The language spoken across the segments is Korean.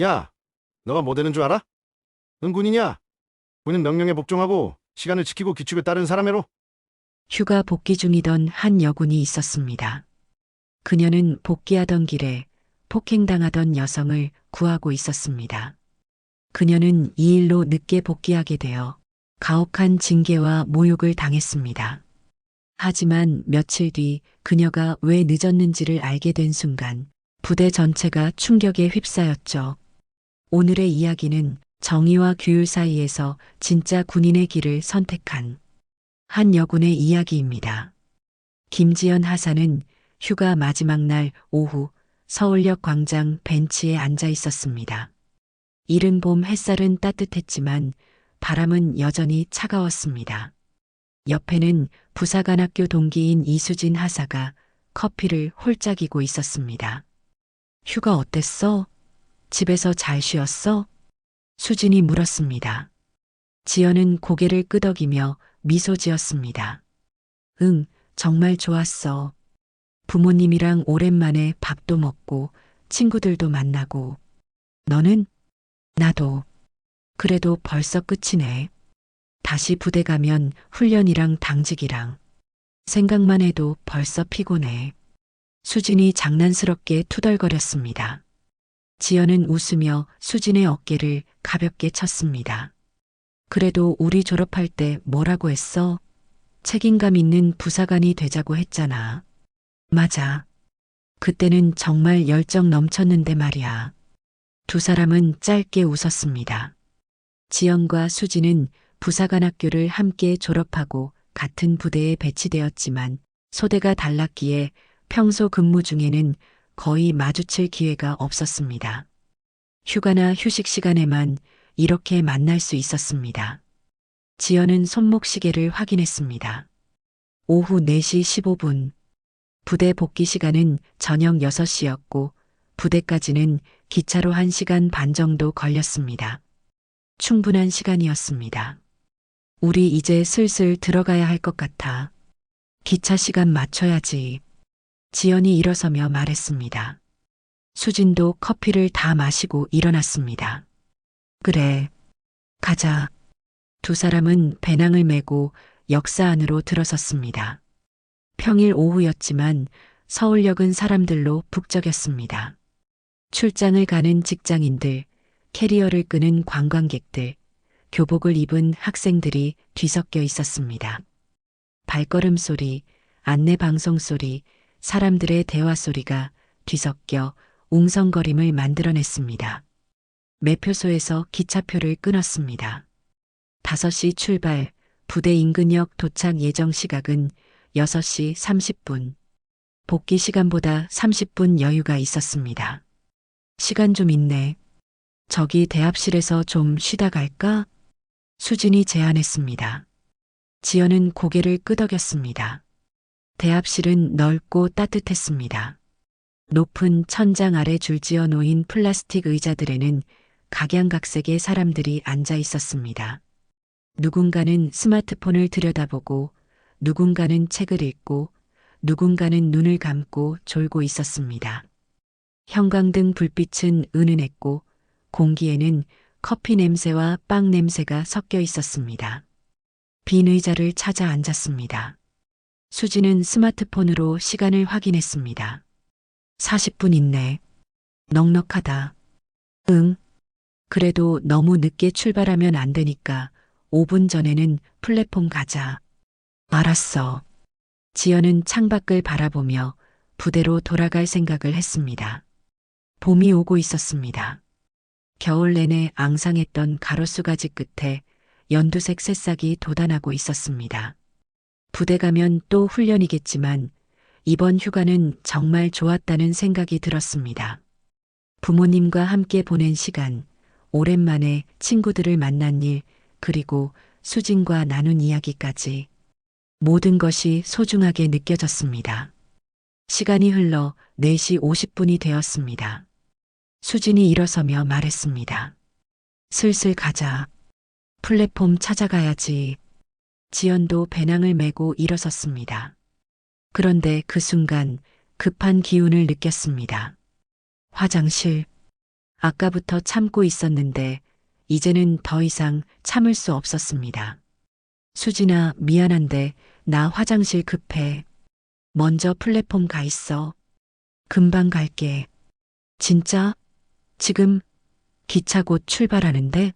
야, 너가 뭐 되는 줄 알아? 응, 군인이야. 군인 명령에 복종하고 시간을 지키고 규칙을 따르는 사람이로. 휴가 복귀 중이던 한 여군이 있었습니다. 그녀는 복귀하던 길에 폭행당하던 여성을 구하고 있었습니다. 그녀는 이 일로 늦게 복귀하게 되어 가혹한 징계와 모욕을 당했습니다. 하지만 며칠 뒤 그녀가 왜 늦었는지를 알게 된 순간 부대 전체가 충격에 휩싸였죠. 오늘의 이야기는 정의와 규율 사이에서 진짜 군인의 길을 선택한 한 여군의 이야기입니다. 김지연 하사는 휴가 마지막 날 오후 서울역 광장 벤치에 앉아 있었습니다. 이른 봄 햇살은 따뜻했지만 바람은 여전히 차가웠습니다. 옆에는 부사관학교 동기인 이수진 하사가 커피를 홀짝이고 있었습니다. 휴가 어땠어? 집에서 잘 쉬었어? 수진이 물었습니다. 지연은 고개를 끄덕이며 미소 지었습니다. 응, 정말 좋았어. 부모님이랑 오랜만에 밥도 먹고 친구들도 만나고. 너는? 나도. 그래도 벌써 끝이네. 다시 부대 가면 훈련이랑 당직이랑. 생각만 해도 벌써 피곤해. 수진이 장난스럽게 투덜거렸습니다. 지연은 웃으며 수진의 어깨를 가볍게 쳤습니다. 그래도 우리 졸업할 때 뭐라고 했어? 책임감 있는 부사관이 되자고 했잖아. 맞아. 그때는 정말 열정 넘쳤는데 말이야. 두 사람은 짧게 웃었습니다. 지연과 수지는 부사관 학교를 함께 졸업하고 같은 부대에 배치되었지만 소대가 달랐기에 평소 근무 중에는 거의 마주칠 기회가 없었습니다. 휴가나 휴식 시간에만 이렇게 만날 수 있었습니다. 지연은 손목시계를 확인했습니다. 오후 4시 15분. 부대 복귀 시간은 저녁 6시였고 부대까지는 기차로 1시간 반 정도 걸렸습니다. 충분한 시간이었습니다. 우리 이제 슬슬 들어가야 할 것 같아. 기차 시간 맞춰야지. 지연이 일어서며 말했습니다. 수진도 커피를 다 마시고 일어났습니다. 그래, 가자. 두 사람은 배낭을 메고 역사 안으로 들어섰습니다. 평일 오후였지만 서울역은 사람들로 북적였습니다. 출장을 가는 직장인들, 캐리어를 끄는 관광객들, 교복을 입은 학생들이 뒤섞여 있었습니다. 발걸음 소리, 안내 방송 소리, 사람들의 대화 소리가 뒤섞여 웅성거림을 만들어냈습니다. 매표소에서 기차표를 끊었습니다. 5시 출발, 부대 인근역 도착 예정 시각은 6시 30분. 복귀 시간보다 30분 여유가 있었습니다. 시간 좀 있네. 저기 대합실에서 좀 쉬다 갈까? 수진이 제안했습니다. 지연은 고개를 끄덕였습니다. 대합실은 넓고 따뜻했습니다. 높은 천장 아래 줄지어 놓인 플라스틱 의자들에는 각양각색의 사람들이 앉아 있었습니다. 누군가는 스마트폰을 들여다보고 누군가는 책을 읽고 누군가는 눈을 감고 졸고 있었습니다. 형광등 불빛은 은은했고 공기에는 커피 냄새와 빵 냄새가 섞여 있었습니다. 빈 의자를 찾아 앉았습니다. 수지는 스마트폰으로 시간을 확인했습니다. 40분 있네. 넉넉하다. 응. 그래도 너무 늦게 출발하면 안 되니까 5분 전에는 플랫폼 가자. 알았어. 지연은 창밖을 바라보며 부대로 돌아갈 생각을 했습니다. 봄이 오고 있었습니다. 겨울 내내 앙상했던 가로수가지 끝에 연두색 새싹이 돋아나고 있었습니다. 부대 가면 또 훈련이겠지만 이번 휴가는 정말 좋았다는 생각이 들었습니다. 부모님과 함께 보낸 시간, 오랜만에 친구들을 만난 일, 그리고 수진과 나눈 이야기까지 모든 것이 소중하게 느껴졌습니다. 시간이 흘러 4시 50분이 되었습니다. 수진이 일어서며 말했습니다. 슬슬 가자. 플랫폼 찾아가야지. 지연도 배낭을 메고 일어섰습니다. 그런데 그 순간 급한 기운을 느꼈습니다. 화장실. 아까부터 참고 있었는데 이제는 더 이상 참을 수 없었습니다. 수진아, 미안한데 나 화장실 급해. 먼저 플랫폼 가 있어. 금방 갈게. 진짜? 지금 기차 곧 출발하는데?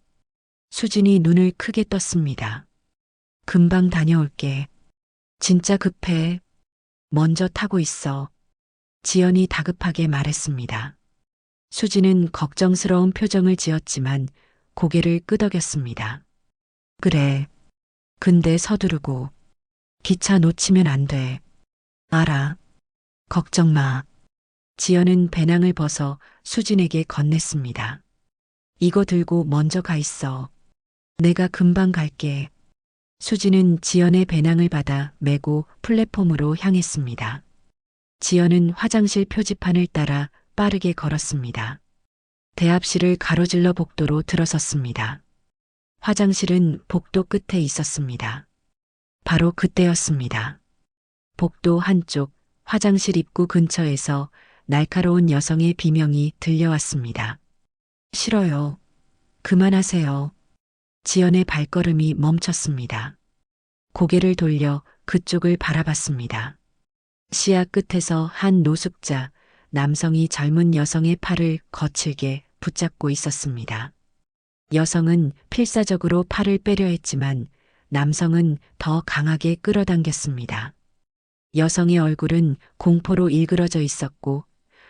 수진이 눈을 크게 떴습니다. 금방 다녀올게. 진짜 급해. 먼저 타고 있어. 지연이 다급하게 말했습니다. 수진은 걱정스러운 표정을 지었지만 고개를 끄덕였습니다. 그래. 근데 서두르고. 기차 놓치면 안 돼. 알아. 걱정 마. 지연은 배낭을 벗어 수진에게 건넸습니다. 이거 들고 먼저 가 있어. 내가 금방 갈게. 수진은 지연의 배낭을 받아 메고 플랫폼으로 향했습니다. 지연은 화장실 표지판을 따라 빠르게 걸었습니다. 대합실을 가로질러 복도로 들어섰습니다. 화장실은 복도 끝에 있었습니다. 바로 그때였습니다. 복도 한쪽 화장실 입구 근처에서 날카로운 여성의 비명이 들려왔습니다. 싫어요. 그만하세요. 지연의 발걸음이 멈췄습니다. 고개를 돌려 그쪽을 바라봤습니다. 시야 끝에서 한 노숙자, 남성이 젊은 여성의 팔을 거칠게 붙잡고 있었습니다. 여성은 필사적으로 팔을 빼려 했지만 남성은 더 강하게 끌어당겼습니다. 여성의 얼굴은 공포로 일그러져 있었고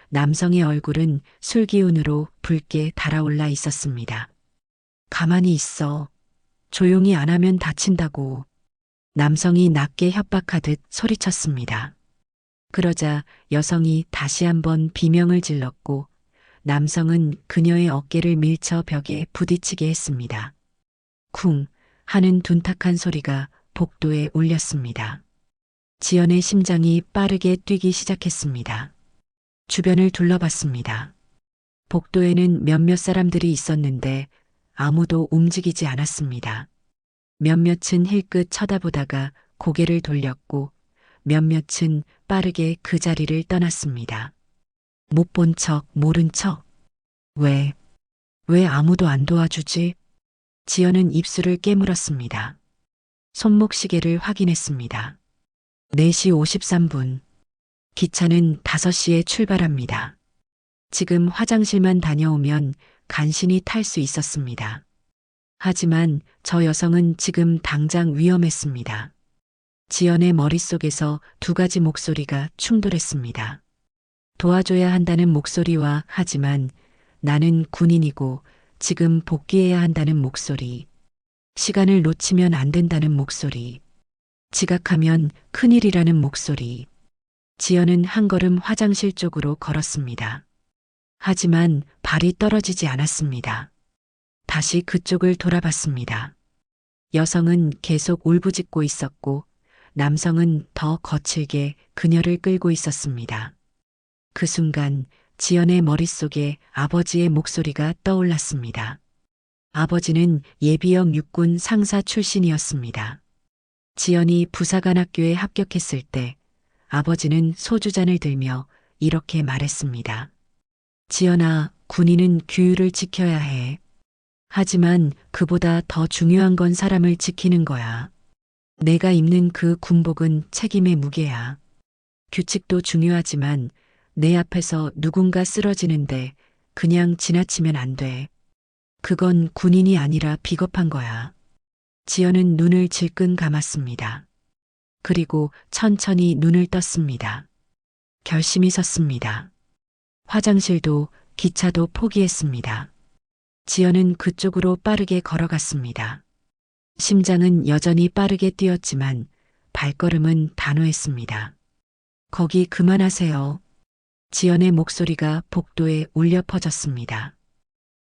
남성의 얼굴은 술기운으로 붉게 달아올라 있었습니다. 가만히 있어. 조용히 안 하면 다친다고. 남성이 낮게 협박하듯 소리쳤습니다. 그러자 여성이 다시 한번 비명을 질렀고 남성은 그녀의 어깨를 밀쳐 벽에 부딪히게 했습니다. 쿵 하는 둔탁한 소리가 복도에 울렸습니다. 지연의 심장이 빠르게 뛰기 시작했습니다. 주변을 둘러봤습니다. 복도에는 몇몇 사람들이 있었는데 아무도 움직이지 않았습니다. 몇몇은 힐끗 쳐다보다가 고개를 돌렸고 몇몇은 빠르게 그 자리를 떠났습니다. 못 본 척, 모른 척. 왜 아무도 안 도와주지? 지연은 입술을 깨물었습니다. 손목시계를 확인했습니다. 4시 53분. 기차는 5시에 출발합니다. 지금 화장실만 다녀오면 간신히 탈 수 있었습니다. 하지만 저 여성은 지금 당장 위험했습니다. 지연의 머릿속에서 2가지 목소리가 충돌했습니다. 도와줘야 한다는 목소리와 하지만 나는 군인이고 지금 복귀해야 한다는 목소리. 시간을 놓치면 안 된다는 목소리. 지각하면 큰일이라는 목소리. 지연은 한 걸음 화장실 쪽으로 걸었습니다. 하지만 발이 떨어지지 않았습니다. 다시 그쪽을 돌아봤습니다. 여성은 계속 울부짖고 있었고 남성은 더 거칠게 그녀를 끌고 있었습니다. 그 순간 지연의 머릿속에 아버지의 목소리가 떠올랐습니다. 아버지는 예비역 육군 상사 출신이었습니다. 지연이 부사관학교에 합격했을 때 아버지는 소주잔을 들며 이렇게 말했습니다. 지연아, 군인은 규율을 지켜야 해. 하지만 그보다 더 중요한 건 사람을 지키는 거야. 내가 입는 그 군복은 책임의 무게야. 규칙도 중요하지만 내 앞에서 누군가 쓰러지는데 그냥 지나치면 안 돼. 그건 군인이 아니라 비겁한 거야. 지연은 눈을 질끈 감았습니다. 그리고 천천히 눈을 떴습니다. 결심이 섰습니다. 화장실도 기차도 포기했습니다. 지연은 그쪽으로 빠르게 걸어갔습니다. 심장은 여전히 빠르게 뛰었지만 발걸음은 단호했습니다. 거기 그만하세요. 지연의 목소리가 복도에 울려 퍼졌습니다.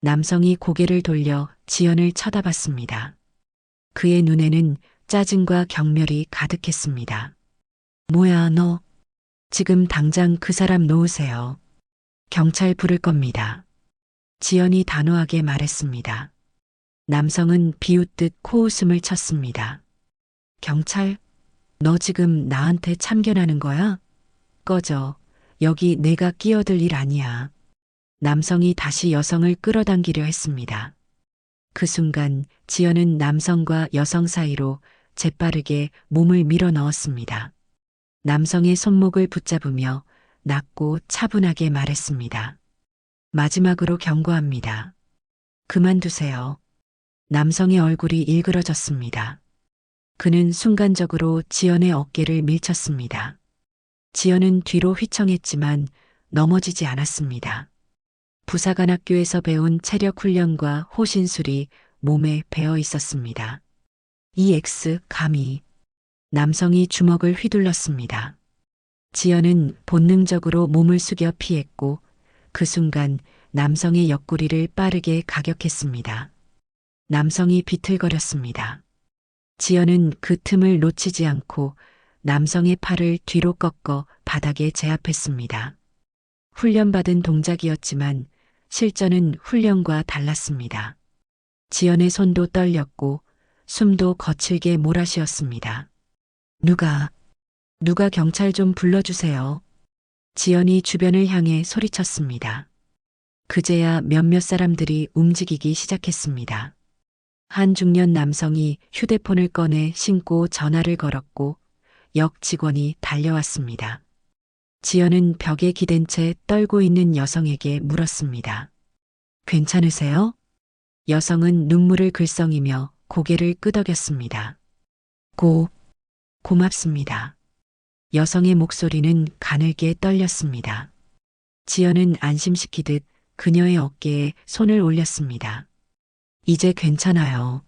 남성이 고개를 돌려 지연을 쳐다봤습니다. 그의 눈에는 짜증과 경멸이 가득했습니다. 뭐야 너? 지금 당장 그 사람 놓으세요. 경찰 부를 겁니다. 지연이 단호하게 말했습니다. 남성은 비웃듯 코웃음을 쳤습니다. 경찰? 너 지금 나한테 참견하는 거야? 꺼져. 여기 내가 끼어들 일 아니야. 남성이 다시 여성을 끌어당기려 했습니다. 그 순간 지연은 남성과 여성 사이로 재빠르게 몸을 밀어 넣었습니다. 남성의 손목을 붙잡으며 낮고 차분하게 말했습니다. 마지막으로 경고합니다. 그만두세요. 남성의 얼굴이 일그러졌습니다. 그는 순간적으로 지연의 어깨를 밀쳤습니다. 지연은 뒤로 휘청했지만 넘어지지 않았습니다. 부사관학교에서 배운 체력 훈련과 호신술이 몸에 배어 있었습니다. EX 감히. 남성이 주먹을 휘둘렀습니다. 지연은 본능적으로 몸을 숙여 피했고 그 순간 남성의 옆구리를 빠르게 가격했습니다. 남성이 비틀거렸습니다. 지연은 그 틈을 놓치지 않고 남성의 팔을 뒤로 꺾어 바닥에 제압했습니다. 훈련받은 동작이었지만 실전은 훈련과 달랐습니다. 지연의 손도 떨렸고 숨도 거칠게 몰아쉬었습니다. 누가 경찰 좀 불러주세요. 지연이 주변을 향해 소리쳤습니다. 그제야 몇몇 사람들이 움직이기 시작했습니다. 한 중년 남성이 휴대폰을 꺼내 신고 전화를 걸었고 역 직원이 달려왔습니다. 지연은 벽에 기댄 채 떨고 있는 여성에게 물었습니다. 괜찮으세요? 여성은 눈물을 글썽이며 고개를 끄덕였습니다. 고맙습니다. 여성의 목소리는 가늘게 떨렸습니다. 지연은 안심시키듯 그녀의 어깨에 손을 올렸습니다. 이제 괜찮아요.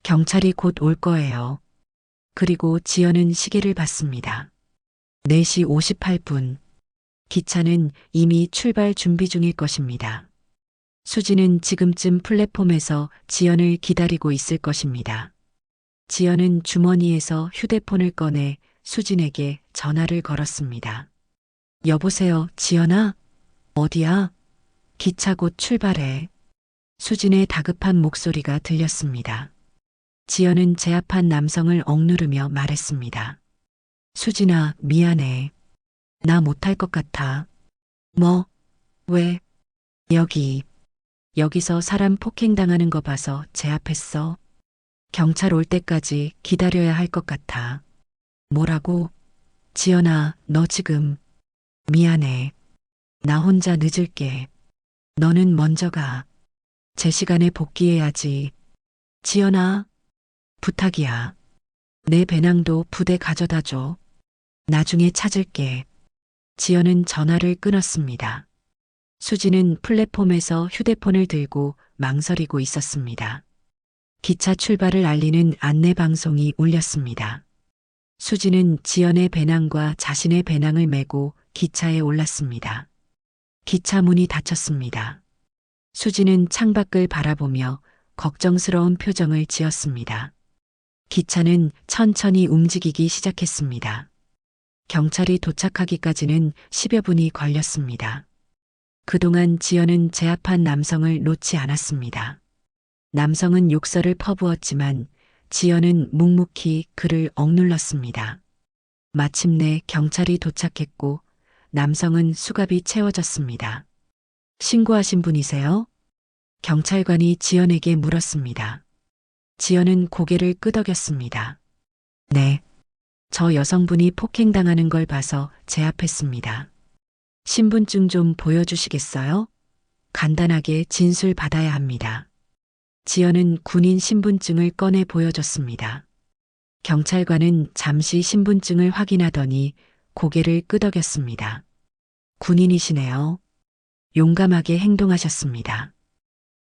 경찰이 곧 올 거예요. 그리고 지연은 시계를 봤습니다. 4시 58분. 기차는 이미 출발 준비 중일 것입니다. 수지는 지금쯤 플랫폼에서 지연을 기다리고 있을 것입니다. 지연은 주머니에서 휴대폰을 꺼내 수진에게 전화를 걸었습니다. 여보세요, 지연아? 어디야? 기차 곧 출발해. 수진의 다급한 목소리가 들렸습니다. 지연은 제압한 남성을 억누르며 말했습니다. 수진아, 미안해. 나 못할 것 같아. 뭐? 왜? 여기서 사람 폭행당하는 거 봐서 제압했어. 경찰 올 때까지 기다려야 할 것 같아. 뭐라고? 지연아, 너 지금. 미안해. 나 혼자 늦을게. 너는 먼저 가. 제 시간에 복귀해야지. 지연아, 부탁이야. 내 배낭도 부대 가져다 줘. 나중에 찾을게. 지연은 전화를 끊었습니다. 수지는 플랫폼에서 휴대폰을 들고 망설이고 있었습니다. 기차 출발을 알리는 안내방송이 울렸습니다. 수지는 지연의 배낭과 자신의 배낭을 메고 기차에 올랐습니다. 기차 문이 닫혔습니다. 수지는 창밖을 바라보며 걱정스러운 표정을 지었습니다. 기차는 천천히 움직이기 시작했습니다. 경찰이 도착하기까지는 10여 분이 걸렸습니다. 그동안 지연은 제압한 남성을 놓지 않았습니다. 남성은 욕설을 퍼부었지만 지연은 묵묵히 그를 억눌렀습니다. 마침내 경찰이 도착했고 남성은 수갑이 채워졌습니다. 신고하신 분이세요? 경찰관이 지연에게 물었습니다. 지연은 고개를 끄덕였습니다. 네. 저 여성분이 폭행당하는 걸 봐서 제압했습니다. 신분증 좀 보여주시겠어요? 간단하게 진술 받아야 합니다. 지연은 군인 신분증을 꺼내 보여줬습니다. 경찰관은 잠시 신분증을 확인하더니 고개를 끄덕였습니다. 군인이시네요. 용감하게 행동하셨습니다.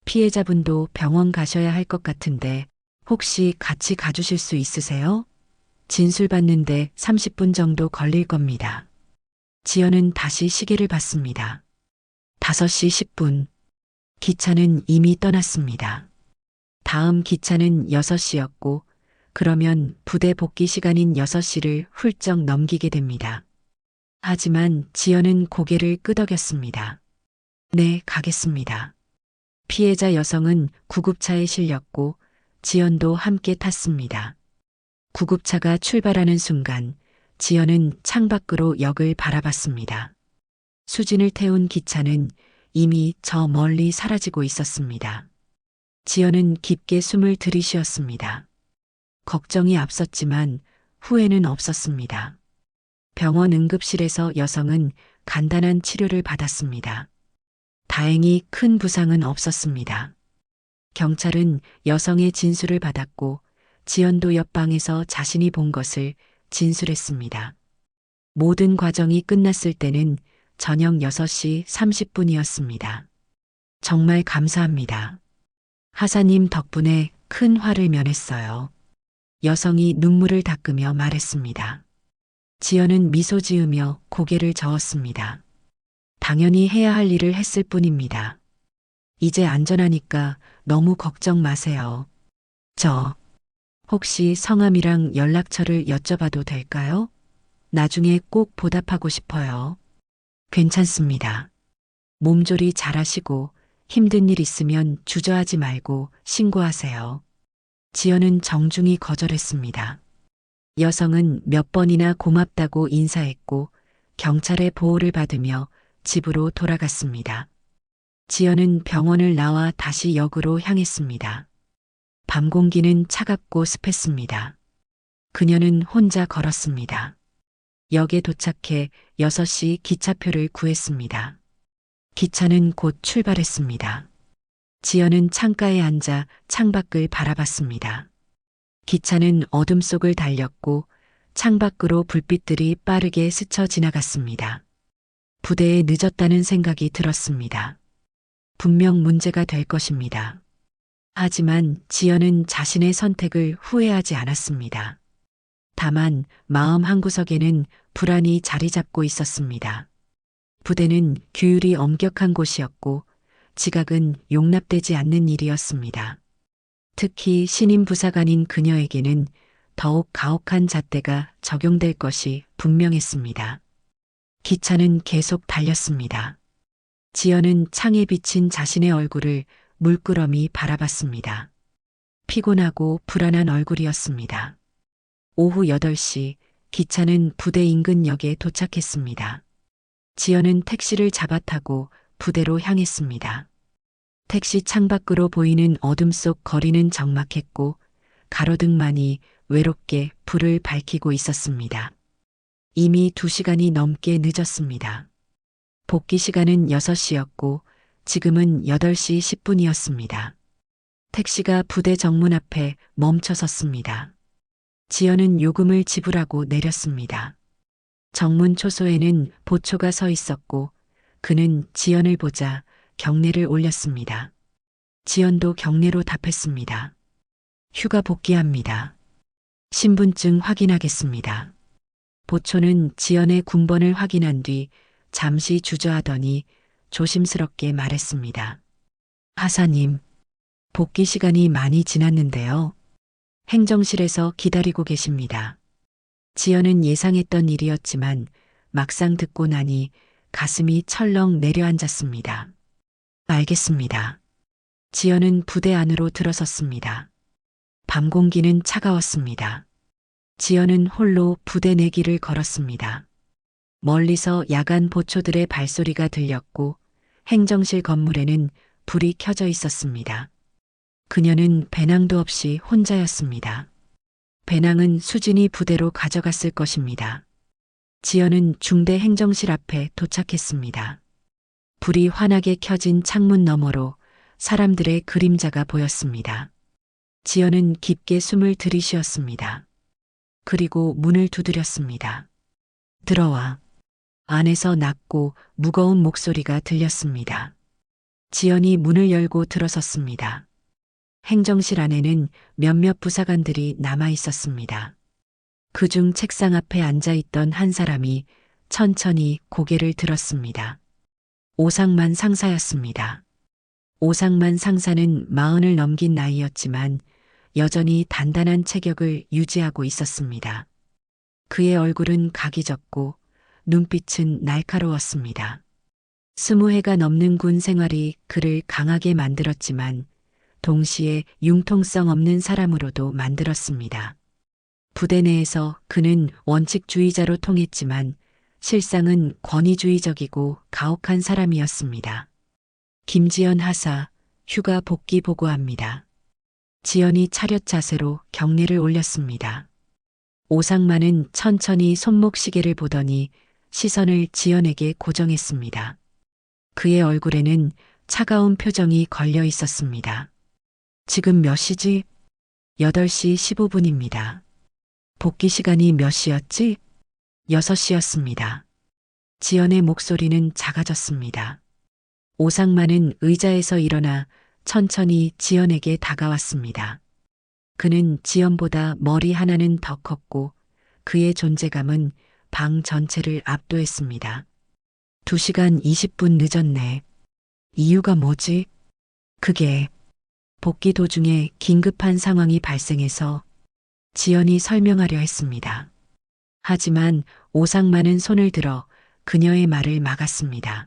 피해자분도 병원 가셔야 할 것 같은데 혹시 같이 가주실 수 있으세요? 진술 받는데 30분 정도 걸릴 겁니다. 지연은 다시 시계를 봤습니다. 5시 10분. 기차는 이미 떠났습니다. 다음 기차는 6시였고 그러면 부대 복귀 시간인 6시를 훌쩍 넘기게 됩니다. 하지만 지연은 고개를 끄덕였습니다. 네, 가겠습니다. 피해자 여성은 구급차에 실렸고 지연도 함께 탔습니다. 구급차가 출발하는 순간 지연은 창밖으로 역을 바라봤습니다. 수진을 태운 기차는 이미 저 멀리 사라지고 있었습니다. 지연은 깊게 숨을 들이쉬었습니다. 걱정이 앞섰지만 후회는 없었습니다. 병원 응급실에서 여성은 간단한 치료를 받았습니다. 다행히 큰 부상은 없었습니다. 경찰은 여성의 진술을 받았고 지연도 옆방에서 자신이 본 것을 진술했습니다. 모든 과정이 끝났을 때는 저녁 6시 30분이었습니다. 정말 감사합니다. 하사님 덕분에 큰 화를 면했어요. 여성이 눈물을 닦으며 말했습니다. 지연은 미소 지으며 고개를 저었습니다. 당연히 해야 할 일을 했을 뿐입니다. 이제 안전하니까 너무 걱정 마세요. 저, 혹시 성함이랑 연락처를 여쭤봐도 될까요? 나중에 꼭 보답하고 싶어요. 괜찮습니다. 몸조리 잘하시고 힘든 일 있으면 주저하지 말고 신고하세요. 지연은 정중히 거절했습니다. 여성은 몇 번이나 고맙다고 인사했고 경찰의 보호를 받으며 집으로 돌아갔습니다. 지연은 병원을 나와 다시 역으로 향했습니다. 밤 공기는 차갑고 습했습니다. 그녀는 혼자 걸었습니다. 역에 도착해 6시 기차표를 구했습니다. 기차는 곧 출발했습니다. 지연은 창가에 앉아 창밖을 바라봤습니다. 기차는 어둠 속을 달렸고 창밖으로 불빛들이 빠르게 스쳐 지나갔습니다. 부대에 늦었다는 생각이 들었습니다. 분명 문제가 될 것입니다. 하지만 지연은 자신의 선택을 후회하지 않았습니다. 다만 마음 한구석에는 불안이 자리 잡고 있었습니다. 부대는 규율이 엄격한 곳이었고 지각은 용납되지 않는 일이었습니다. 특히 신임 부사관인 그녀에게는 더욱 가혹한 잣대가 적용될 것이 분명했습니다. 기차는 계속 달렸습니다. 지연은 창에 비친 자신의 얼굴을 물끄러미 바라봤습니다. 피곤하고 불안한 얼굴이었습니다. 오후 8시 기차는 부대 인근 역에 도착했습니다. 지연은 택시를 잡아타고 부대로 향했습니다. 택시 창밖으로 보이는 어둠 속 거리는 적막했고 가로등만이 외롭게 불을 밝히고 있었습니다. 이미 2시간이 넘게 늦었습니다. 복귀 시간은 6시였고 지금은 8시 10분이었습니다. 택시가 부대 정문 앞에 멈춰 섰습니다. 지연은 요금을 지불하고 내렸습니다. 정문 초소에는 보초가 서 있었고 그는 지연을 보자 경례를 올렸습니다. 지연도 경례로 답했습니다. 휴가 복귀합니다. 신분증 확인하겠습니다. 보초는 지연의 군번을 확인한 뒤 잠시 주저하더니 조심스럽게 말했습니다. 하사님, 복귀 시간이 많이 지났는데요. 행정실에서 기다리고 계십니다. 지연은 예상했던 일이었지만 막상 듣고 나니 가슴이 철렁 내려앉았습니다. 알겠습니다. 지연은 부대 안으로 들어섰습니다. 밤 공기는 차가웠습니다. 지연은 홀로 부대 내길을 걸었습니다. 멀리서 야간 보초들의 발소리가 들렸고 행정실 건물에는 불이 켜져 있었습니다. 그녀는 배낭도 없이 혼자였습니다. 배낭은 수진이 부대로 가져갔을 것입니다. 지연은 중대 행정실 앞에 도착했습니다. 불이 환하게 켜진 창문 너머로 사람들의 그림자가 보였습니다. 지연은 깊게 숨을 들이쉬었습니다. 그리고 문을 두드렸습니다. 들어와. 안에서 낮고 무거운 목소리가 들렸습니다. 지연이 문을 열고 들어섰습니다. 행정실 안에는 몇몇 부사관들이 남아 있었습니다. 그중 책상 앞에 앉아 있던 한 사람이 천천히 고개를 들었습니다. 오상만 상사였습니다. 오상만 상사는 40을 넘긴 나이였지만 여전히 단단한 체격을 유지하고 있었습니다. 그의 얼굴은 각이 졌고 눈빛은 날카로웠습니다. 20해가 넘는 군 생활이 그를 강하게 만들었지만 동시에 융통성 없는 사람으로도 만들었습니다. 부대 내에서 그는 원칙주의자로 통했지만 실상은 권위주의적이고 가혹한 사람이었습니다. 김지연 하사 휴가 복귀 보고합니다. 지연이 차렷 자세로 경례를 올렸습니다. 오상만은 천천히 손목 시계를 보더니 시선을 지연에게 고정했습니다. 그의 얼굴에는 차가운 표정이 걸려 있었습니다. 지금 몇 시지? 8시 15분입니다. 복귀 시간이 몇 시였지? 6시였습니다. 지연의 목소리는 작아졌습니다. 오상만은 의자에서 일어나 천천히 지연에게 다가왔습니다. 그는 지연보다 머리 하나는 더 컸고 그의 존재감은 방 전체를 압도했습니다. 2시간 20분 늦었네. 이유가 뭐지? 그게 복귀 도중에 긴급한 상황이 발생해서 지연이 설명하려 했습니다. 하지만 오상만은 손을 들어 그녀의 말을 막았습니다.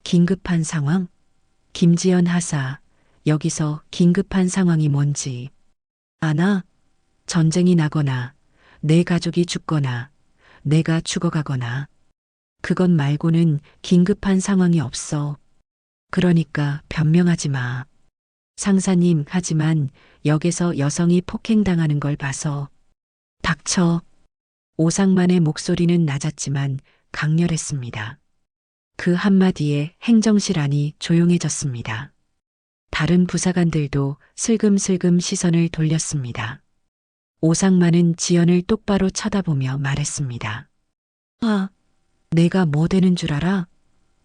긴급한 상황? 김지연 하사, 여기서 긴급한 상황이 뭔지 아나? 전쟁이 나거나 내 가족이 죽거나 내가 죽어가거나 그것 말고는 긴급한 상황이 없어. 그러니까 변명하지 마. 상사님, 하지만 역에서 여성이 폭행당하는 걸 봐서. 닥쳐. 오상만의 목소리는 낮았지만 강렬했습니다. 그 한마디에 행정실 안이 조용해졌습니다. 다른 부사관들도 슬금슬금 시선을 돌렸습니다. 오상만은 지연을 똑바로 쳐다보며 말했습니다. 아, 내가 뭐 되는 줄 알아?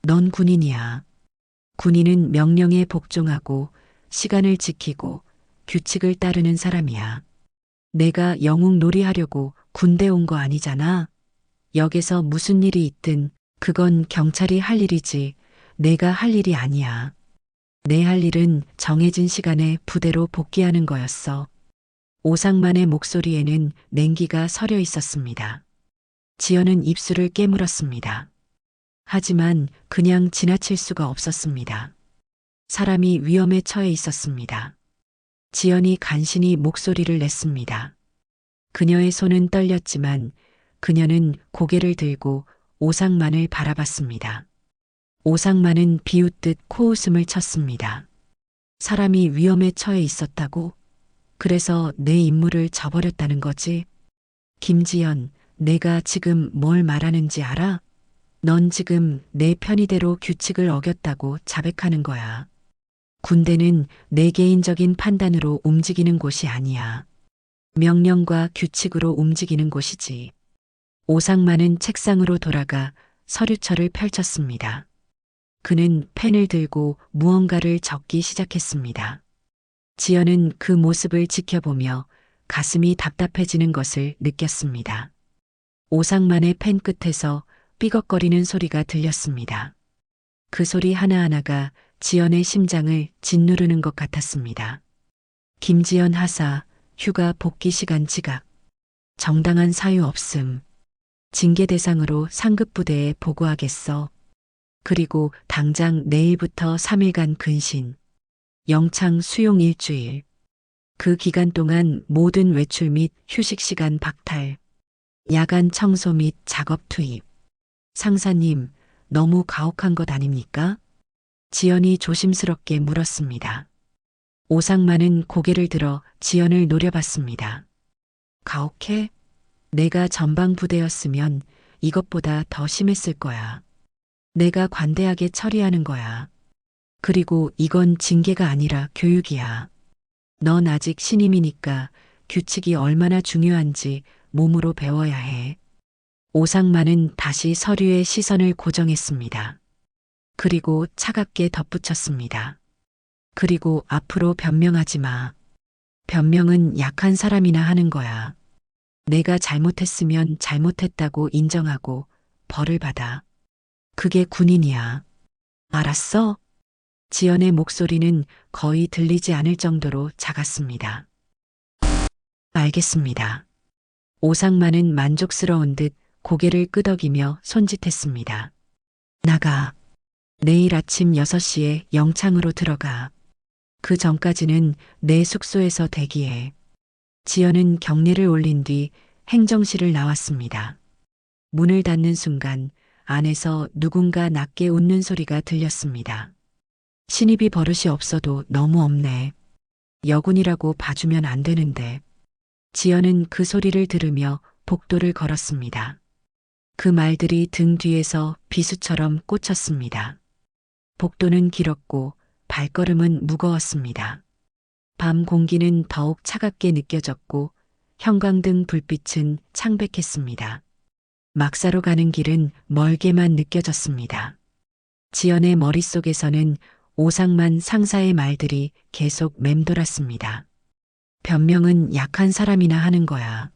넌 군인이야. 군인은 명령에 복종하고 시간을 지키고 규칙을 따르는 사람이야. 내가 영웅 놀이하려고 군대 온 거 아니잖아. 역에서 무슨 일이 있든 그건 경찰이 할 일이지 내가 할 일이 아니야. 내 할 일은 정해진 시간에 부대로 복귀하는 거였어. 오상만의 목소리에는 냉기가 서려 있었습니다. 지연은 입술을 깨물었습니다. 하지만 그냥 지나칠 수가 없었습니다. 사람이 위험에 처해 있었습니다. 지연이 간신히 목소리를 냈습니다. 그녀의 손은 떨렸지만 그녀는 고개를 들고 오상만을 바라봤습니다. 오상만은 비웃듯 코웃음을 쳤습니다. 사람이 위험에 처해 있었다고? 그래서 내 임무를 저버렸다는 거지? 김지연, 내가 지금 뭘 말하는지 알아? 넌 지금 내 편의대로 규칙을 어겼다고 자백하는 거야. 군대는 내 개인적인 판단으로 움직이는 곳이 아니야. 명령과 규칙으로 움직이는 곳이지. 오상만은 책상으로 돌아가 서류철을 펼쳤습니다. 그는 펜을 들고 무언가를 적기 시작했습니다. 지연은 그 모습을 지켜보며 가슴이 답답해지는 것을 느꼈습니다. 오상만의 펜 끝에서 삐걱거리는 소리가 들렸습니다. 그 소리 하나하나가 지연의 심장을 짓누르는 것 같았습니다. 김지연 하사, 휴가 복귀 시간 지각. 정당한 사유 없음. 징계 대상으로 상급부대에 보고하겠어. 그리고 당장 내일부터 3일간 근신. 영창 수용 일주일. 그 기간 동안 모든 외출 및 휴식 시간 박탈. 야간 청소 및 작업 투입. 상사님, 너무 가혹한 것 아닙니까? 지연이 조심스럽게 물었습니다. 오상만은 고개를 들어 지연을 노려봤습니다. 가혹해? 내가 전방부대였으면 이것보다 더 심했을 거야. 내가 관대하게 처리하는 거야. 그리고 이건 징계가 아니라 교육이야. 넌 아직 신임이니까 규칙이 얼마나 중요한지 몸으로 배워야 해. 오상만은 다시 서류에 시선을 고정했습니다. 그리고 차갑게 덧붙였습니다. 그리고 앞으로 변명하지 마. 변명은 약한 사람이나 하는 거야. 내가 잘못했으면 잘못했다고 인정하고 벌을 받아. 그게 군인이야. 알았어? 지연의 목소리는 거의 들리지 않을 정도로 작았습니다. 알겠습니다. 오상만은 만족스러운 듯 고개를 끄덕이며 손짓했습니다. 나가. 내일 아침 6시에 영창으로 들어가. 그 전까지는 내 숙소에서 대기해. 지연은 경례를 올린 뒤 행정실을 나왔습니다. 문을 닫는 순간 안에서 누군가 낮게 웃는 소리가 들렸습니다. 신입이 버릇이 없어도 너무 없네. 여군이라고 봐주면 안 되는데. 지연은 그 소리를 들으며 복도를 걸었습니다. 그 말들이 등 뒤에서 비수처럼 꽂혔습니다. 복도는 길었고 발걸음은 무거웠습니다. 밤 공기는 더욱 차갑게 느껴졌고 형광등 불빛은 창백했습니다. 막사로 가는 길은 멀게만 느껴졌습니다. 지연의 머릿속에서는 오상만 상사의 말들이 계속 맴돌았습니다. 변명은 약한 사람이나 하는 거야.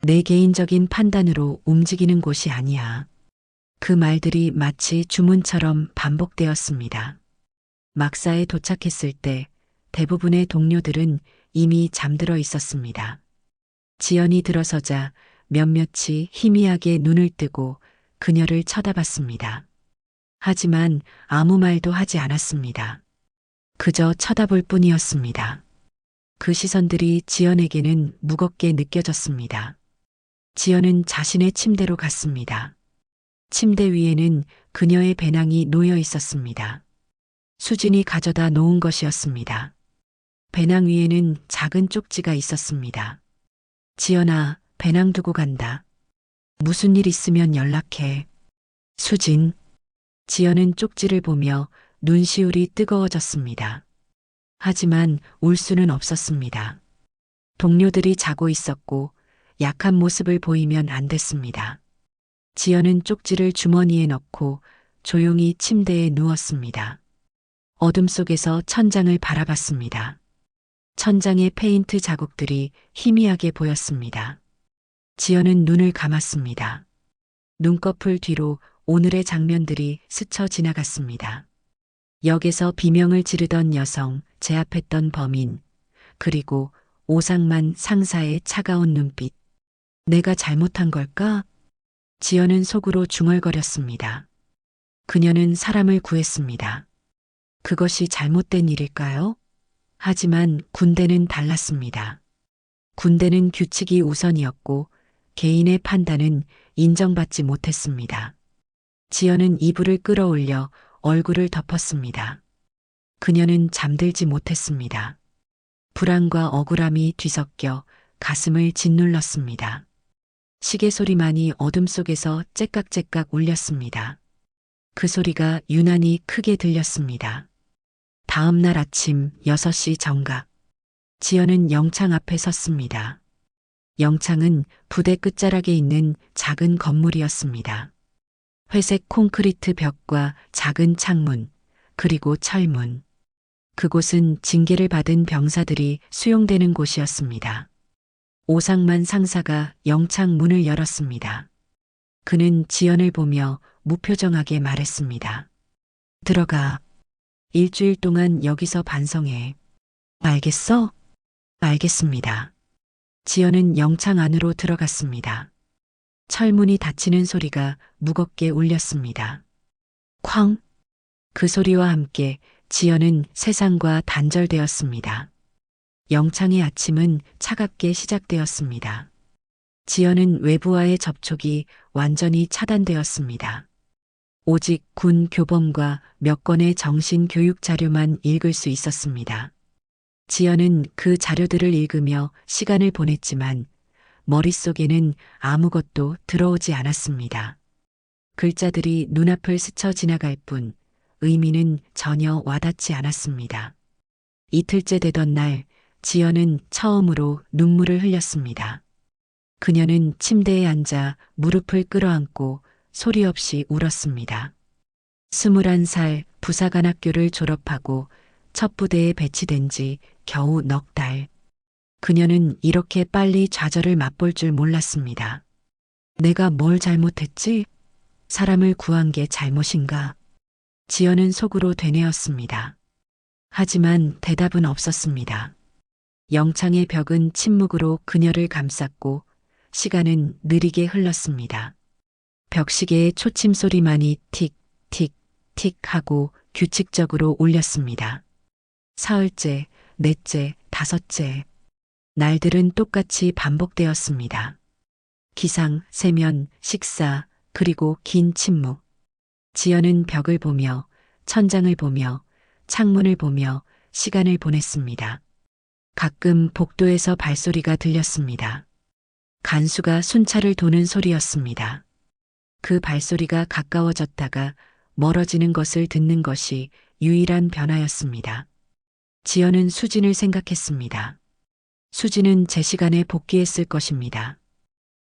내 개인적인 판단으로 움직이는 곳이 아니야. 그 말들이 마치 주문처럼 반복되었습니다. 막사에 도착했을 때 대부분의 동료들은 이미 잠들어 있었습니다. 지연이 들어서자 몇몇이 희미하게 눈을 뜨고 그녀를 쳐다봤습니다. 하지만 아무 말도 하지 않았습니다. 그저 쳐다볼 뿐이었습니다. 그 시선들이 지연에게는 무겁게 느껴졌습니다. 지연은 자신의 침대로 갔습니다. 침대 위에는 그녀의 배낭이 놓여 있었습니다. 수진이 가져다 놓은 것이었습니다. 배낭 위에는 작은 쪽지가 있었습니다. 지연아, 배낭 두고 간다. 무슨 일 있으면 연락해. 수진. 지연은 쪽지를 보며 눈시울이 뜨거워졌습니다. 하지만 울 수는 없었습니다. 동료들이 자고 있었고 약한 모습을 보이면 안 됐습니다. 지연은 쪽지를 주머니에 넣고 조용히 침대에 누웠습니다. 어둠 속에서 천장을 바라봤습니다. 천장의 페인트 자국들이 희미하게 보였습니다. 지연은 눈을 감았습니다. 눈꺼풀 뒤로 오늘의 장면들이 스쳐 지나갔습니다. 역에서 비명을 지르던 여성, 제압했던 범인, 그리고 오상만 상사의 차가운 눈빛. 내가 잘못한 걸까? 지연은 속으로 중얼거렸습니다. 그녀는 사람을 구했습니다. 그것이 잘못된 일일까요? 하지만 군대는 달랐습니다. 군대는 규칙이 우선이었고 개인의 판단은 인정받지 못했습니다. 지연은 이불을 끌어올려 얼굴을 덮었습니다. 그녀는 잠들지 못했습니다. 불안과 억울함이 뒤섞여 가슴을 짓눌렀습니다. 시계 소리만이 어둠 속에서 째깍째깍 울렸습니다. 그 소리가 유난히 크게 들렸습니다. 다음 날 아침 6시 정각. 지연은 영창 앞에 섰습니다. 영창은 부대 끝자락에 있는 작은 건물이었습니다. 회색 콘크리트 벽과 작은 창문, 그리고 철문. 그곳은 징계를 받은 병사들이 수용되는 곳이었습니다. 오상만 상사가 영창 문을 열었습니다. 그는 지연을 보며 무표정하게 말했습니다. 들어가. 일주일 동안 여기서 반성해. 알겠어? 알겠습니다. 지연은 영창 안으로 들어갔습니다. 철문이 닫히는 소리가 무겁게 울렸습니다. 쾅! 그 소리와 함께 지연은 세상과 단절되었습니다. 영창의 아침은 차갑게 시작되었습니다. 지연은 외부와의 접촉이 완전히 차단되었습니다. 오직 군 교범과 몇 권의 정신 교육 자료만 읽을 수 있었습니다. 지연은 그 자료들을 읽으며 시간을 보냈지만 머릿속에는 아무것도 들어오지 않았습니다. 글자들이 눈앞을 스쳐 지나갈 뿐 의미는 전혀 와닿지 않았습니다. 이틀째 되던 날 지연은 처음으로 눈물을 흘렸습니다. 그녀는 침대에 앉아 무릎을 끌어안고 소리 없이 울었습니다. 21살 부사관학교를 졸업하고 첫 부대에 배치된 지 겨우 넉 달. 그녀는 이렇게 빨리 좌절을 맛볼 줄 몰랐습니다. 내가 뭘 잘못했지? 사람을 구한 게 잘못인가? 지연은 속으로 되뇌었습니다. 하지만 대답은 없었습니다. 영창의 벽은 침묵으로 그녀를 감쌌고 시간은 느리게 흘렀습니다. 벽시계의 초침 소리만이 틱, 틱, 틱 하고 규칙적으로 울렸습니다. 사흘째, 넷째, 다섯째. 날들은 똑같이 반복되었습니다. 기상, 세면, 식사, 그리고 긴 침묵. 지연은 벽을 보며 천장을 보며 창문을 보며 시간을 보냈습니다. 가끔 복도에서 발소리가 들렸습니다. 간수가 순찰을 도는 소리였습니다. 그 발소리가 가까워졌다가 멀어지는 것을 듣는 것이 유일한 변화였습니다. 지연은 수진을 생각했습니다. 수진은 제 시간에 복귀했을 것입니다.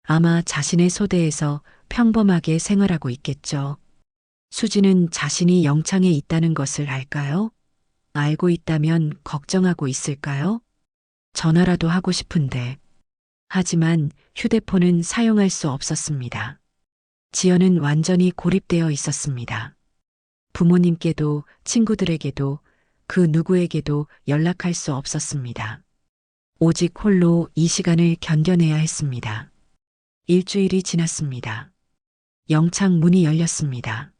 아마 자신의 소대에서 평범하게 생활하고 있겠죠. 수진은 자신이 영창에 있다는 것을 알까요? 알고 있다면 걱정하고 있을까요? 전화라도 하고 싶은데. 하지만 휴대폰은 사용할 수 없었습니다. 지연은 완전히 고립되어 있었습니다. 부모님께도 친구들에게도 그 누구에게도 연락할 수 없었습니다. 오직 홀로 이 시간을 견뎌내야 했습니다. 일주일이 지났습니다. 영창 문이 열렸습니다.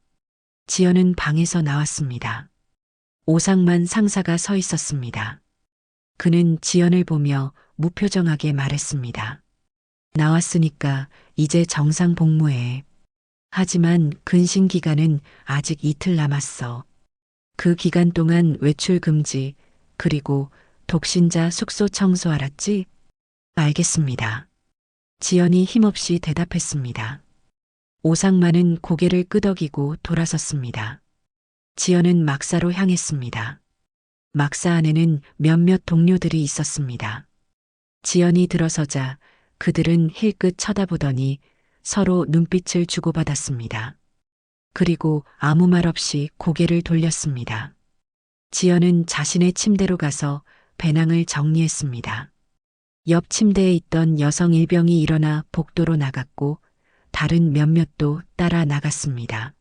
지연은 방에서 나왔습니다. 오상만 상사가 서 있었습니다. 그는 지연을 보며 무표정하게 말했습니다. 나왔으니까 이제 정상 복무해. 하지만 근신 기간은 아직 이틀 남았어. 그 기간 동안 외출 금지, 그리고 독신자 숙소 청소 알았지? 알겠습니다. 지연이 힘없이 대답했습니다. 오상만은 고개를 끄덕이고 돌아섰습니다. 지연은 막사로 향했습니다. 막사 안에는 몇몇 동료들이 있었습니다. 지연이 들어서자 그들은 힐끗 쳐다보더니 서로 눈빛을 주고받았습니다. 그리고 아무 말 없이 고개를 돌렸습니다. 지연은 자신의 침대로 가서 배낭을 정리했습니다. 옆 침대에 있던 여성 일병이 일어나 복도로 나갔고 다른 몇몇도 따라 나갔습니다.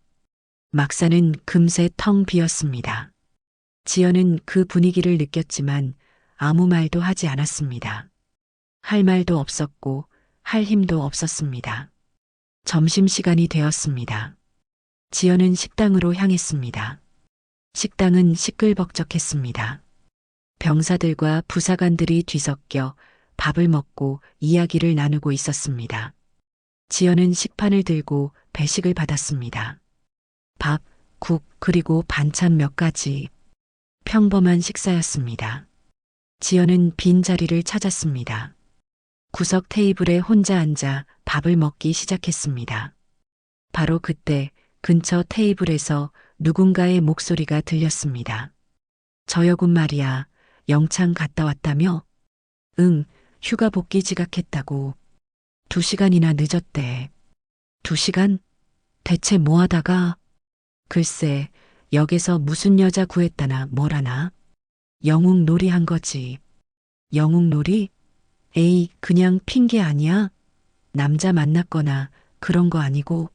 막사는 금세 텅 비었습니다. 지연은 그 분위기를 느꼈지만 아무 말도 하지 않았습니다. 할 말도 없었고 할 힘도 없었습니다. 점심시간이 되었습니다. 지연은 식당으로 향했습니다. 식당은 시끌벅적했습니다. 병사들과 부사관들이 뒤섞여 밥을 먹고 이야기를 나누고 있었습니다. 지연은 식판을 들고 배식을 받았습니다. 밥, 국, 그리고 반찬 몇 가지. 평범한 식사였습니다. 지연은 빈 자리를 찾았습니다. 구석 테이블에 혼자 앉아 밥을 먹기 시작했습니다. 바로 그때 근처 테이블에서 누군가의 목소리가 들렸습니다. 저여군 말이야, 영창 갔다 왔다며? 응, 휴가 복귀 지각했다고. 2시간이나 늦었대. 2시간? 대체 뭐 하다가? 글쎄, 역에서 무슨 여자 구했다나 뭐라나? 영웅놀이 한 거지. 영웅놀이? 에이, 그냥 핑계 아니야? 남자 만났거나 그런 거 아니고.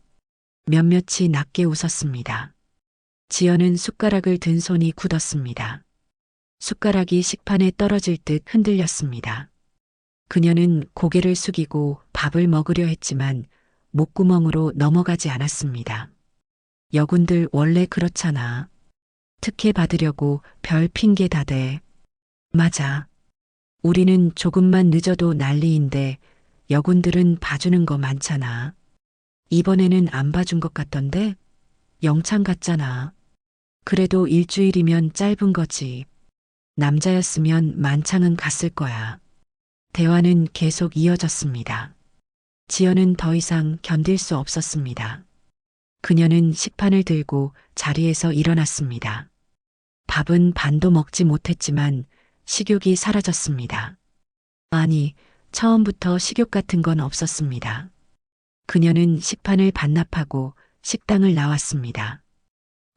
몇몇이 낮게 웃었습니다. 지연은 숟가락을 든 손이 굳었습니다. 숟가락이 식판에 떨어질 듯 흔들렸습니다. 그녀는 고개를 숙이고 밥을 먹으려 했지만 목구멍으로 넘어가지 않았습니다. 여군들 원래 그렇잖아. 특혜 받으려고 별 핑계 다 대. 맞아. 우리는 조금만 늦어도 난리인데 여군들은 봐주는 거 많잖아. 이번에는 안 봐준 것 같던데? 영창 갔잖아. 그래도 일주일이면 짧은 거지. 남자였으면 만창은 갔을 거야. 대화는 계속 이어졌습니다. 지연은 더 이상 견딜 수 없었습니다. 그녀는 식판을 들고 자리에서 일어났습니다. 밥은 반도 먹지 못했지만 식욕이 사라졌습니다. 아니, 처음부터 식욕 같은 건 없었습니다. 그녀는 식판을 반납하고 식당을 나왔습니다.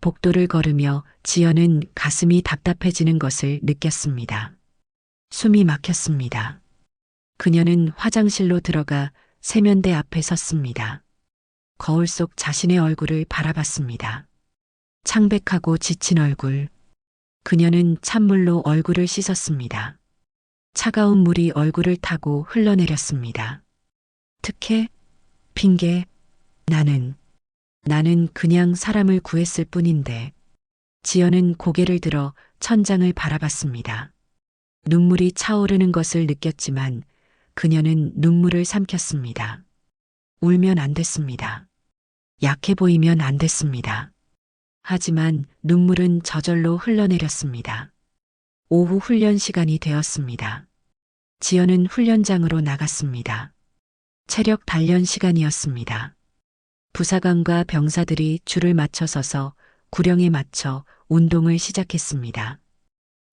복도를 걸으며 지연은 가슴이 답답해지는 것을 느꼈습니다. 숨이 막혔습니다. 그녀는 화장실로 들어가 세면대 앞에 섰습니다. 거울 속 자신의 얼굴을 바라봤습니다. 창백하고 지친 얼굴. 그녀는 찬물로 얼굴을 씻었습니다. 차가운 물이 얼굴을 타고 흘러내렸습니다. 특혜? 핑계? 나는 그냥 사람을 구했을 뿐인데. 지연은 고개를 들어 천장을 바라봤습니다. 눈물이 차오르는 것을 느꼈지만 그녀는 눈물을 삼켰습니다. 울면 안 됐습니다. 약해 보이면 안 됐습니다. 하지만 눈물은 저절로 흘러내렸습니다. 오후 훈련 시간이 되었습니다. 지연은 훈련장으로 나갔습니다. 체력 단련 시간이었습니다. 부사관과 병사들이 줄을 맞춰 서서 구령에 맞춰 운동을 시작했습니다.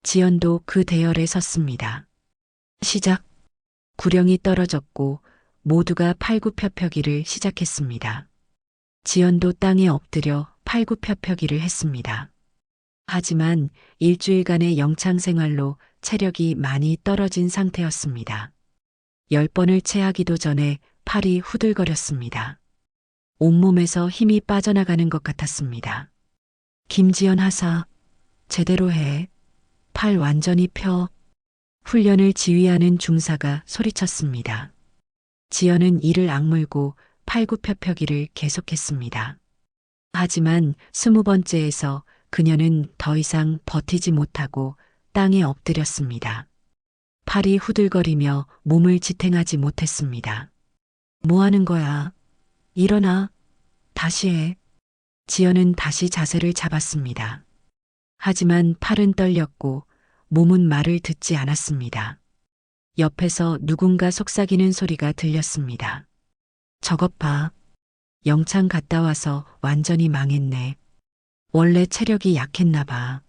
지연도 그 대열에 섰습니다. 시작. 구령이 떨어졌고 모두가 팔굽혀펴기를 시작했습니다. 지연도 땅에 엎드려 팔굽혀펴기를 했습니다. 하지만 일주일간의 영창 생활로 체력이 많이 떨어진 상태였습니다. 10번을 채하기도 전에 팔이 후들거렸습니다. 온몸에서 힘이 빠져나가는 것 같았습니다. 김지연 하사, 제대로 해. 팔 완전히 펴. 훈련을 지휘하는 중사가 소리쳤습니다. 지연은 이를 악물고 팔굽혀펴기를 계속했습니다. 하지만 20번째에서 그녀는 더 이상 버티지 못하고 땅에 엎드렸습니다. 팔이 후들거리며 몸을 지탱하지 못했습니다. 뭐 하는 거야? 일어나. 다시 해. 지연은 다시 자세를 잡았습니다. 하지만 팔은 떨렸고 몸은 말을 듣지 않았습니다. 옆에서 누군가 속삭이는 소리가 들렸습니다. 저것 봐. 영창 갔다 와서 완전히 망했네. 원래 체력이 약했나 봐.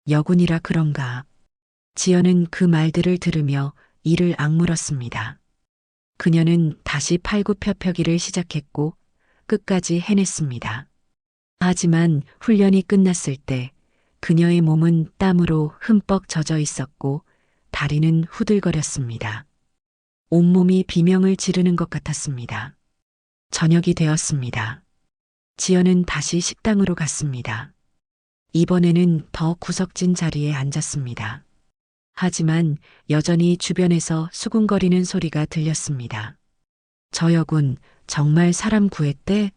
여군이라 그런가. 지연은 그 말들을 들으며 이를 악물었습니다. 그녀는 다시 팔굽혀펴기를 시작했고 끝까지 해냈습니다. 하지만 훈련이 끝났을 때 그녀의 몸은 땀으로 흠뻑 젖어 있었고 다리는 후들거렸습니다. 온몸이 비명을 지르는 것 같았습니다. 저녁이 되었습니다. 지연은 다시 식당으로 갔습니다. 이번에는 더 구석진 자리에 앉았습니다. 하지만 여전히 주변에서 수군거리는 소리가 들렸습니다. 저 여군 정말 사람 구했대?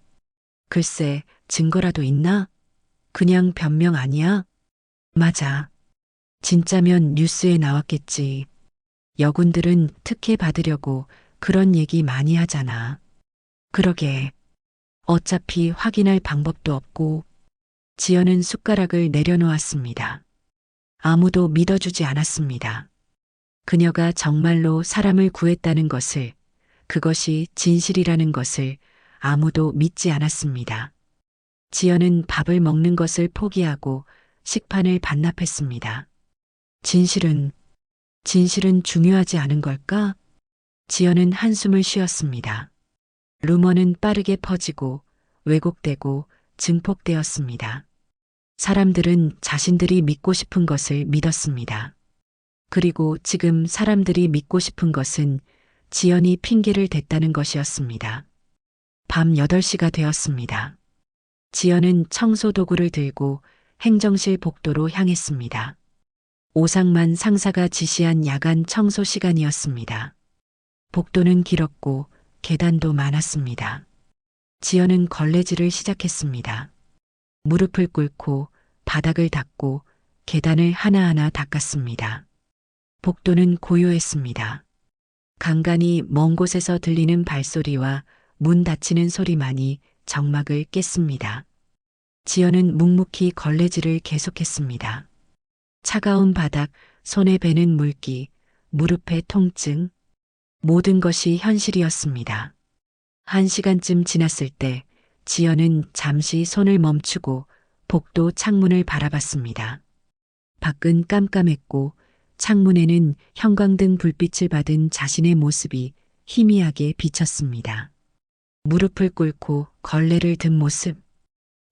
글쎄, 증거라도 있나? 그냥 변명 아니야? 맞아. 진짜면 뉴스에 나왔겠지. 여군들은 특혜 받으려고 그런 얘기 많이 하잖아. 그러게. 어차피 확인할 방법도 없고. 지연은 숟가락을 내려놓았습니다. 아무도 믿어주지 않았습니다. 그녀가 정말로 사람을 구했다는 것을, 그것이 진실이라는 것을 아무도 믿지 않았습니다. 지연은 밥을 먹는 것을 포기하고 식판을 반납했습니다. 진실은 중요하지 않은 걸까? 지연은 한숨을 쉬었습니다. 루머는 빠르게 퍼지고 왜곡되고 증폭되었습니다. 사람들은 자신들이 믿고 싶은 것을 믿었습니다. 그리고 지금 사람들이 믿고 싶은 것은 지연이 핑계를 댔다는 것이었습니다. 밤 8시가 되었습니다. 지연은 청소 도구를 들고 행정실 복도로 향했습니다. 오상만 상사가 지시한 야간 청소 시간이었습니다. 복도는 길었고 계단도 많았습니다. 지연은 걸레질을 시작했습니다. 무릎을 꿇고 바닥을 닦고 계단을 하나하나 닦았습니다. 복도는 고요했습니다. 간간이 먼 곳에서 들리는 발소리와 문 닫히는 소리만이 정막을 깼습니다. 지연은 묵묵히 걸레질을 계속했습니다. 차가운 바닥, 손에 배는 물기, 무릎의 통증, 모든 것이 현실이었습니다. 1시간쯤 지났을 때 지연은 잠시 손을 멈추고 복도 창문을 바라봤습니다. 밖은 깜깜했고 창문에는 형광등 불빛을 받은 자신의 모습이 희미하게 비쳤습니다. 무릎을 꿇고 걸레를 든 모습,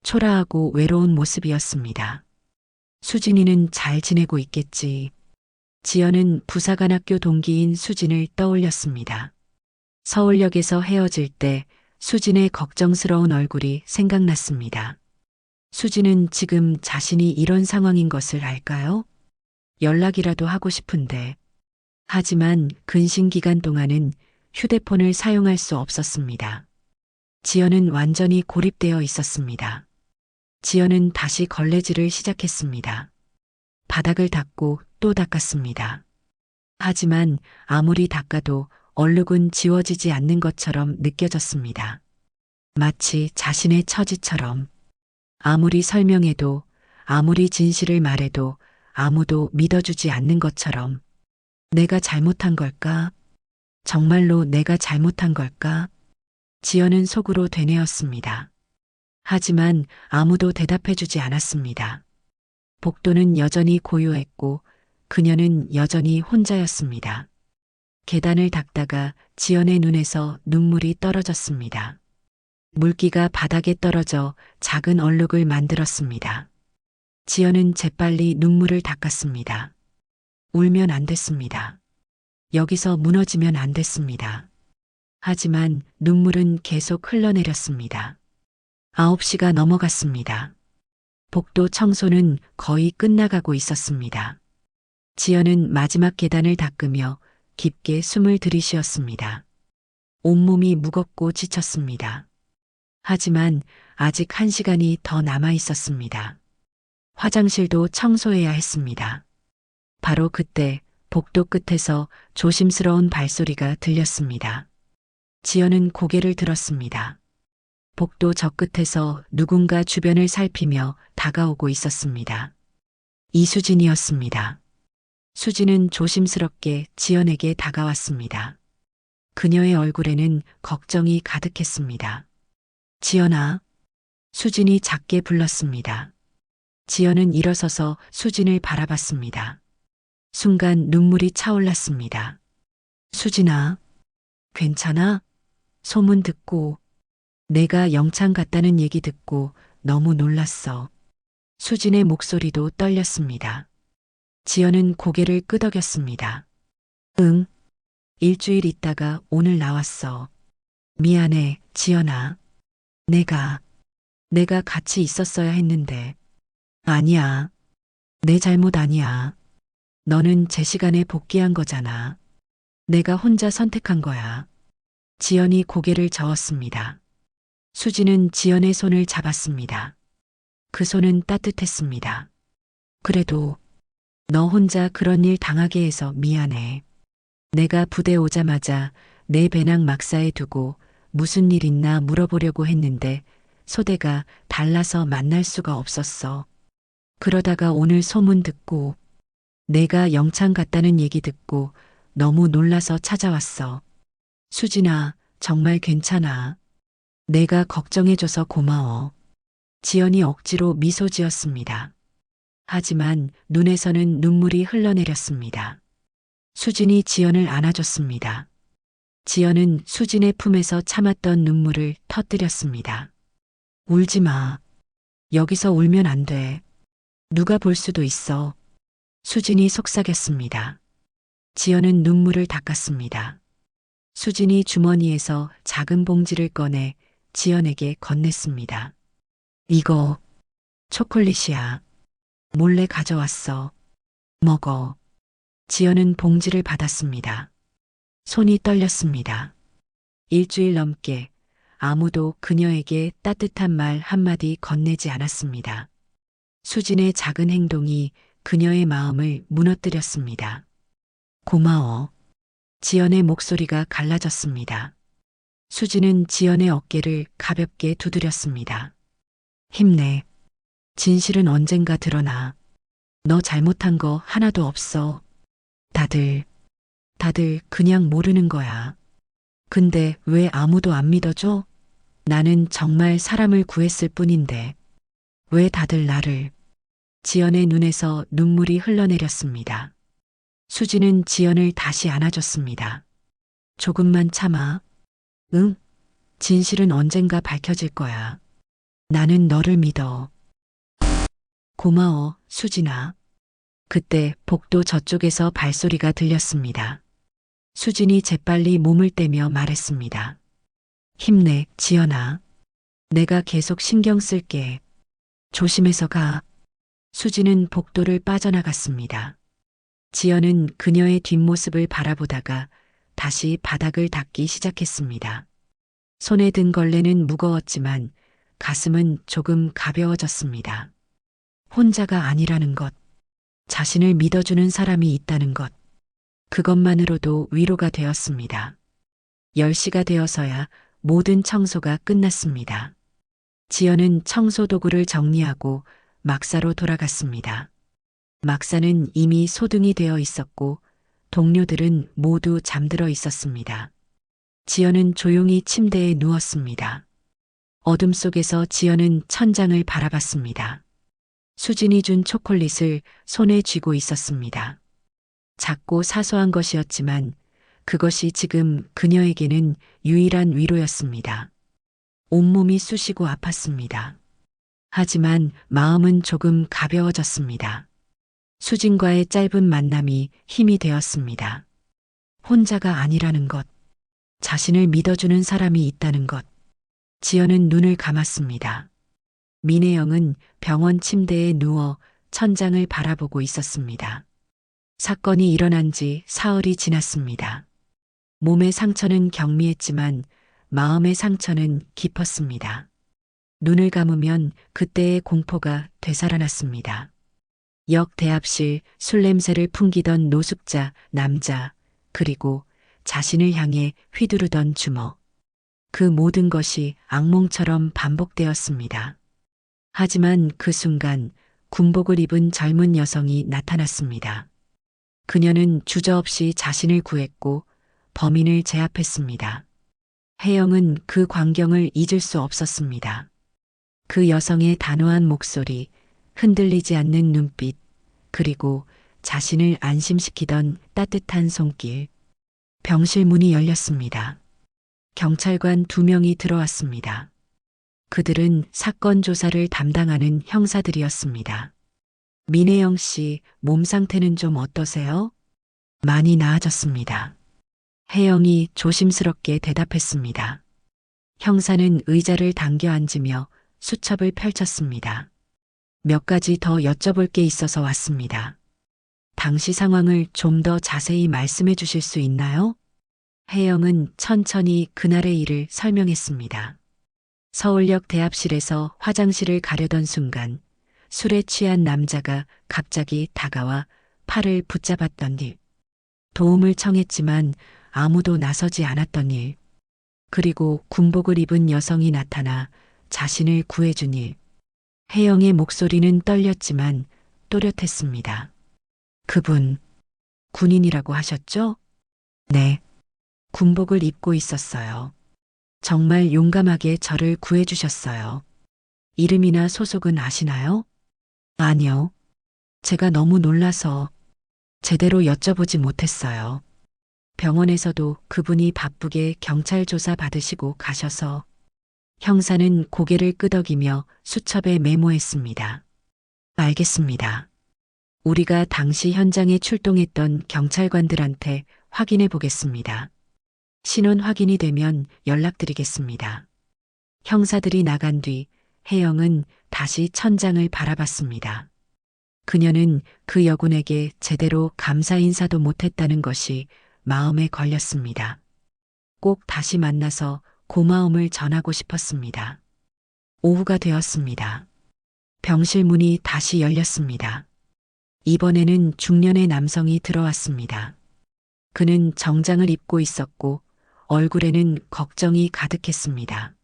초라하고 외로운 모습이었습니다. 수진이는 잘 지내고 있겠지. 지연은 부사관학교 동기인 수진을 떠올렸습니다. 서울역에서 헤어질 때 수진의 걱정스러운 얼굴이 생각났습니다. 수진은 지금 자신이 이런 상황인 것을 알까요? 연락이라도 하고 싶은데. 하지만 근신 기간 동안은 휴대폰을 사용할 수 없었습니다. 지연은 완전히 고립되어 있었습니다. 지연은 다시 걸레질을 시작했습니다. 바닥을 닦고 또 닦았습니다. 하지만 아무리 닦아도 얼룩은 지워지지 않는 것처럼 느껴졌습니다. 마치 자신의 처지처럼. 아무리 설명해도, 아무리 진실을 말해도 아무도 믿어주지 않는 것처럼. 내가 잘못한 걸까? 정말로 내가 잘못한 걸까? 지연은 속으로 되뇌었습니다. 하지만 아무도 대답해주지 않았습니다. 복도는 여전히 고요했고 그녀는 여전히 혼자였습니다. 계단을 닦다가 지연의 눈에서 눈물이 떨어졌습니다. 물기가 바닥에 떨어져 작은 얼룩을 만들었습니다. 지연은 재빨리 눈물을 닦았습니다. 울면 안 됐습니다. 여기서 무너지면 안 됐습니다. 하지만 눈물은 계속 흘러내렸습니다. 9시가 넘어갔습니다. 복도 청소는 거의 끝나가고 있었습니다. 지연은 마지막 계단을 닦으며 깊게 숨을 들이쉬었습니다. 온몸이 무겁고 지쳤습니다. 하지만 아직 1시간이 더 남아 있었습니다. 화장실도 청소해야 했습니다. 바로 그때 복도 끝에서 조심스러운 발소리가 들렸습니다. 지연은 고개를 들었습니다. 복도 저 끝에서 누군가 주변을 살피며 다가오고 있었습니다. 이수진이었습니다. 수진은 조심스럽게 지연에게 다가왔습니다. 그녀의 얼굴에는 걱정이 가득했습니다. 지연아. 수진이 작게 불렀습니다. 지연은 일어서서 수진을 바라봤습니다. 순간 눈물이 차올랐습니다. 수진아, 괜찮아? 소문 듣고, 내가 영창 갔다는 얘기 듣고 너무 놀랐어. 수진의 목소리도 떨렸습니다. 지연은 고개를 끄덕였습니다. 응, 일주일 있다가 오늘 나왔어. 미안해, 지연아. 내가 같이 있었어야 했는데. 아니야. 내 잘못 아니야. 너는 제 시간에 복귀한 거잖아. 내가 혼자 선택한 거야. 지연이 고개를 저었습니다. 수지는 지연의 손을 잡았습니다. 그 손은 따뜻했습니다. 그래도 너 혼자 그런 일 당하게 해서 미안해. 내가 부대 오자마자 내 배낭 막사에 두고 무슨 일 있나 물어보려고 했는데 소대가 달라서 만날 수가 없었어. 그러다가 오늘 소문 듣고 내가 영창 갔다는 얘기 듣고 너무 놀라서 찾아왔어. 수진아, 정말 괜찮아. 내가 걱정해줘서 고마워. 지연이 억지로 미소 지었습니다. 하지만 눈에서는 눈물이 흘러내렸습니다. 수진이 지연을 안아줬습니다. 지연은 수진의 품에서 참았던 눈물을 터뜨렸습니다. 울지 마. 여기서 울면 안 돼. 누가 볼 수도 있어. 수진이 속삭였습니다. 지연은 눈물을 닦았습니다. 수진이 주머니에서 작은 봉지를 꺼내 지연에게 건넸습니다. 이거 초콜릿이야. 몰래 가져왔어. 먹어. 지연은 봉지를 받았습니다. 손이 떨렸습니다. 일주일 넘게 아무도 그녀에게 따뜻한 말 한마디 건네지 않았습니다. 수진의 작은 행동이 그녀의 마음을 무너뜨렸습니다. 고마워. 지연의 목소리가 갈라졌습니다. 수진은 지연의 어깨를 가볍게 두드렸습니다. 힘내. 진실은 언젠가 드러나. 너 잘못한 거 하나도 없어. 다들 그냥 모르는 거야. 근데 왜 아무도 안 믿어줘? 나는 정말 사람을 구했을 뿐인데. 왜 다들 나를. 지연의 눈에서 눈물이 흘러내렸습니다. 수지는 지연을 다시 안아줬습니다. 조금만 참아. 응? 진실은 언젠가 밝혀질 거야. 나는 너를 믿어. 고마워, 수진아. 그때 복도 저쪽에서 발소리가 들렸습니다. 수진이 재빨리 몸을 떼며 말했습니다. 힘내, 지연아. 내가 계속 신경 쓸게. 조심해서 가. 수진은 복도를 빠져나갔습니다. 지연은 그녀의 뒷모습을 바라보다가 다시 바닥을 닦기 시작했습니다. 손에 든 걸레는 무거웠지만 가슴은 조금 가벼워졌습니다. 혼자가 아니라는 것, 자신을 믿어주는 사람이 있다는 것, 그것만으로도 위로가 되었습니다. 10시가 되어서야 모든 청소가 끝났습니다. 지연은 청소 도구를 정리하고 막사로 돌아갔습니다. 막사는 이미 소등이 되어 있었고 동료들은 모두 잠들어 있었습니다. 지연은 조용히 침대에 누웠습니다. 어둠 속에서 지연은 천장을 바라봤습니다. 수진이 준 초콜릿을 손에 쥐고 있었습니다. 작고 사소한 것이었지만 그것이 지금 그녀에게는 유일한 위로였습니다. 온몸이 쑤시고 아팠습니다. 하지만 마음은 조금 가벼워졌습니다. 수진과의 짧은 만남이 힘이 되었습니다. 혼자가 아니라는 것, 자신을 믿어주는 사람이 있다는 것. 지연은 눈을 감았습니다. 민혜영은 병원 침대에 누워 천장을 바라보고 있었습니다. 사건이 일어난 지 사흘이 지났습니다. 몸의 상처는 경미했지만 마음의 상처는 깊었습니다. 눈을 감으면 그때의 공포가 되살아났습니다. 역 대합실 술 냄새를 풍기던 노숙자 남자, 그리고 자신을 향해 휘두르던 주먹. 그 모든 것이 악몽처럼 반복되었습니다. 하지만 그 순간 군복을 입은 젊은 여성이 나타났습니다. 그녀는 주저없이 자신을 구했고 범인을 제압했습니다. 혜영은 그 광경을 잊을 수 없었습니다. 그 여성의 단호한 목소리, 흔들리지 않는 눈빛, 그리고 자신을 안심시키던 따뜻한 손길. 병실 문이 열렸습니다. 경찰관 2명이 들어왔습니다. 그들은 사건 조사를 담당하는 형사들이었습니다. 민혜영 씨, 몸 상태는 좀 어떠세요? 많이 나아졌습니다. 혜영이 조심스럽게 대답했습니다. 형사는 의자를 당겨 앉으며 수첩을 펼쳤습니다. 몇 가지 더 여쭤볼 게 있어서 왔습니다. 당시 상황을 좀 더 자세히 말씀해 주실 수 있나요? 혜영은 천천히 그날의 일을 설명했습니다. 서울역 대합실에서 화장실을 가려던 순간 술에 취한 남자가 갑자기 다가와 팔을 붙잡았던 일. 도움을 청했지만 아무도 나서지 않았던 일. 그리고 군복을 입은 여성이 나타나 자신을 구해준 일. 혜영의 목소리는 떨렸지만 또렷했습니다. 그분, 군인이라고 하셨죠? 네. 군복을 입고 있었어요. 정말 용감하게 저를 구해주셨어요. 이름이나 소속은 아시나요? 아니요. 제가 너무 놀라서 제대로 여쭤보지 못했어요. 병원에서도 그분이 바쁘게 경찰 조사 받으시고 가셔서. 형사는 고개를 끄덕이며 수첩에 메모했습니다. 알겠습니다. 우리가 당시 현장에 출동했던 경찰관들한테 확인해 보겠습니다. 신원 확인이 되면 연락드리겠습니다. 형사들이 나간 뒤 혜영은 다시 천장을 바라봤습니다. 그녀는 그 여군에게 제대로 감사 인사도 못했다는 것이 마음에 걸렸습니다. 꼭 다시 만나서 고마움을 전하고 싶었습니다. 오후가 되었습니다. 병실 문이 다시 열렸습니다. 이번에는 중년의 남성이 들어왔습니다. 그는 정장을 입고 있었고 얼굴에는 걱정이 가득했습니다.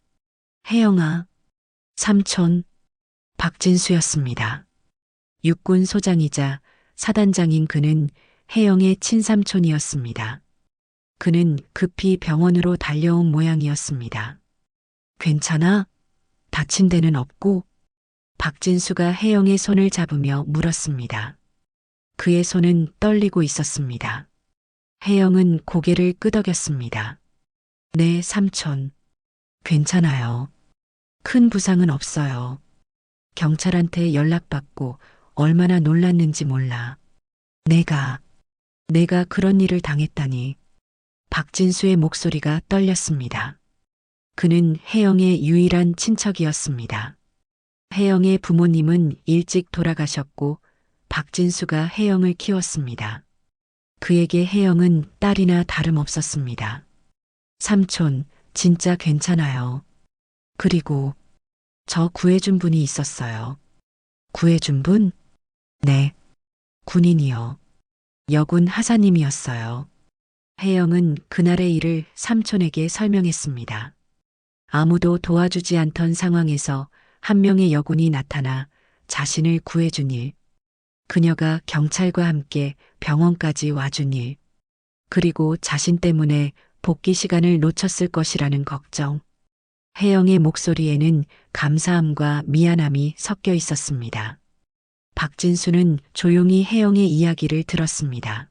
혜영아, 삼촌, 박진수였습니다. 육군 소장이자 사단장인 그는 혜영의 친삼촌이었습니다. 그는 급히 병원으로 달려온 모양이었습니다. 괜찮아? 다친 데는 없고? 박진수가 혜영의 손을 잡으며 물었습니다. 그의 손은 떨리고 있었습니다. 혜영은 고개를 끄덕였습니다. 네, 삼촌. 괜찮아요. 큰 부상은 없어요. 경찰한테 연락받고 얼마나 놀랐는지 몰라. 내가 그런 일을 당했다니. 박진수의 목소리가 떨렸습니다. 그는 혜영의 유일한 친척이었습니다. 혜영의 부모님은 일찍 돌아가셨고 박진수가 혜영을 키웠습니다. 그에게 혜영은 딸이나 다름없었습니다. 삼촌, 진짜 괜찮아요. 그리고 저 구해준 분이 있었어요. 구해준 분? 네. 군인이요. 여군 하사님이었어요. 혜영은 그날의 일을 삼촌에게 설명했습니다. 아무도 도와주지 않던 상황에서 한 명의 여군이 나타나 자신을 구해준 일, 그녀가 경찰과 함께 병원까지 와준 일, 그리고 자신 때문에 복귀 시간을 놓쳤을 것이라는 걱정. 혜영의 목소리에는 감사함과 미안함이 섞여 있었습니다. 박진수는 조용히 혜영의 이야기를 들었습니다.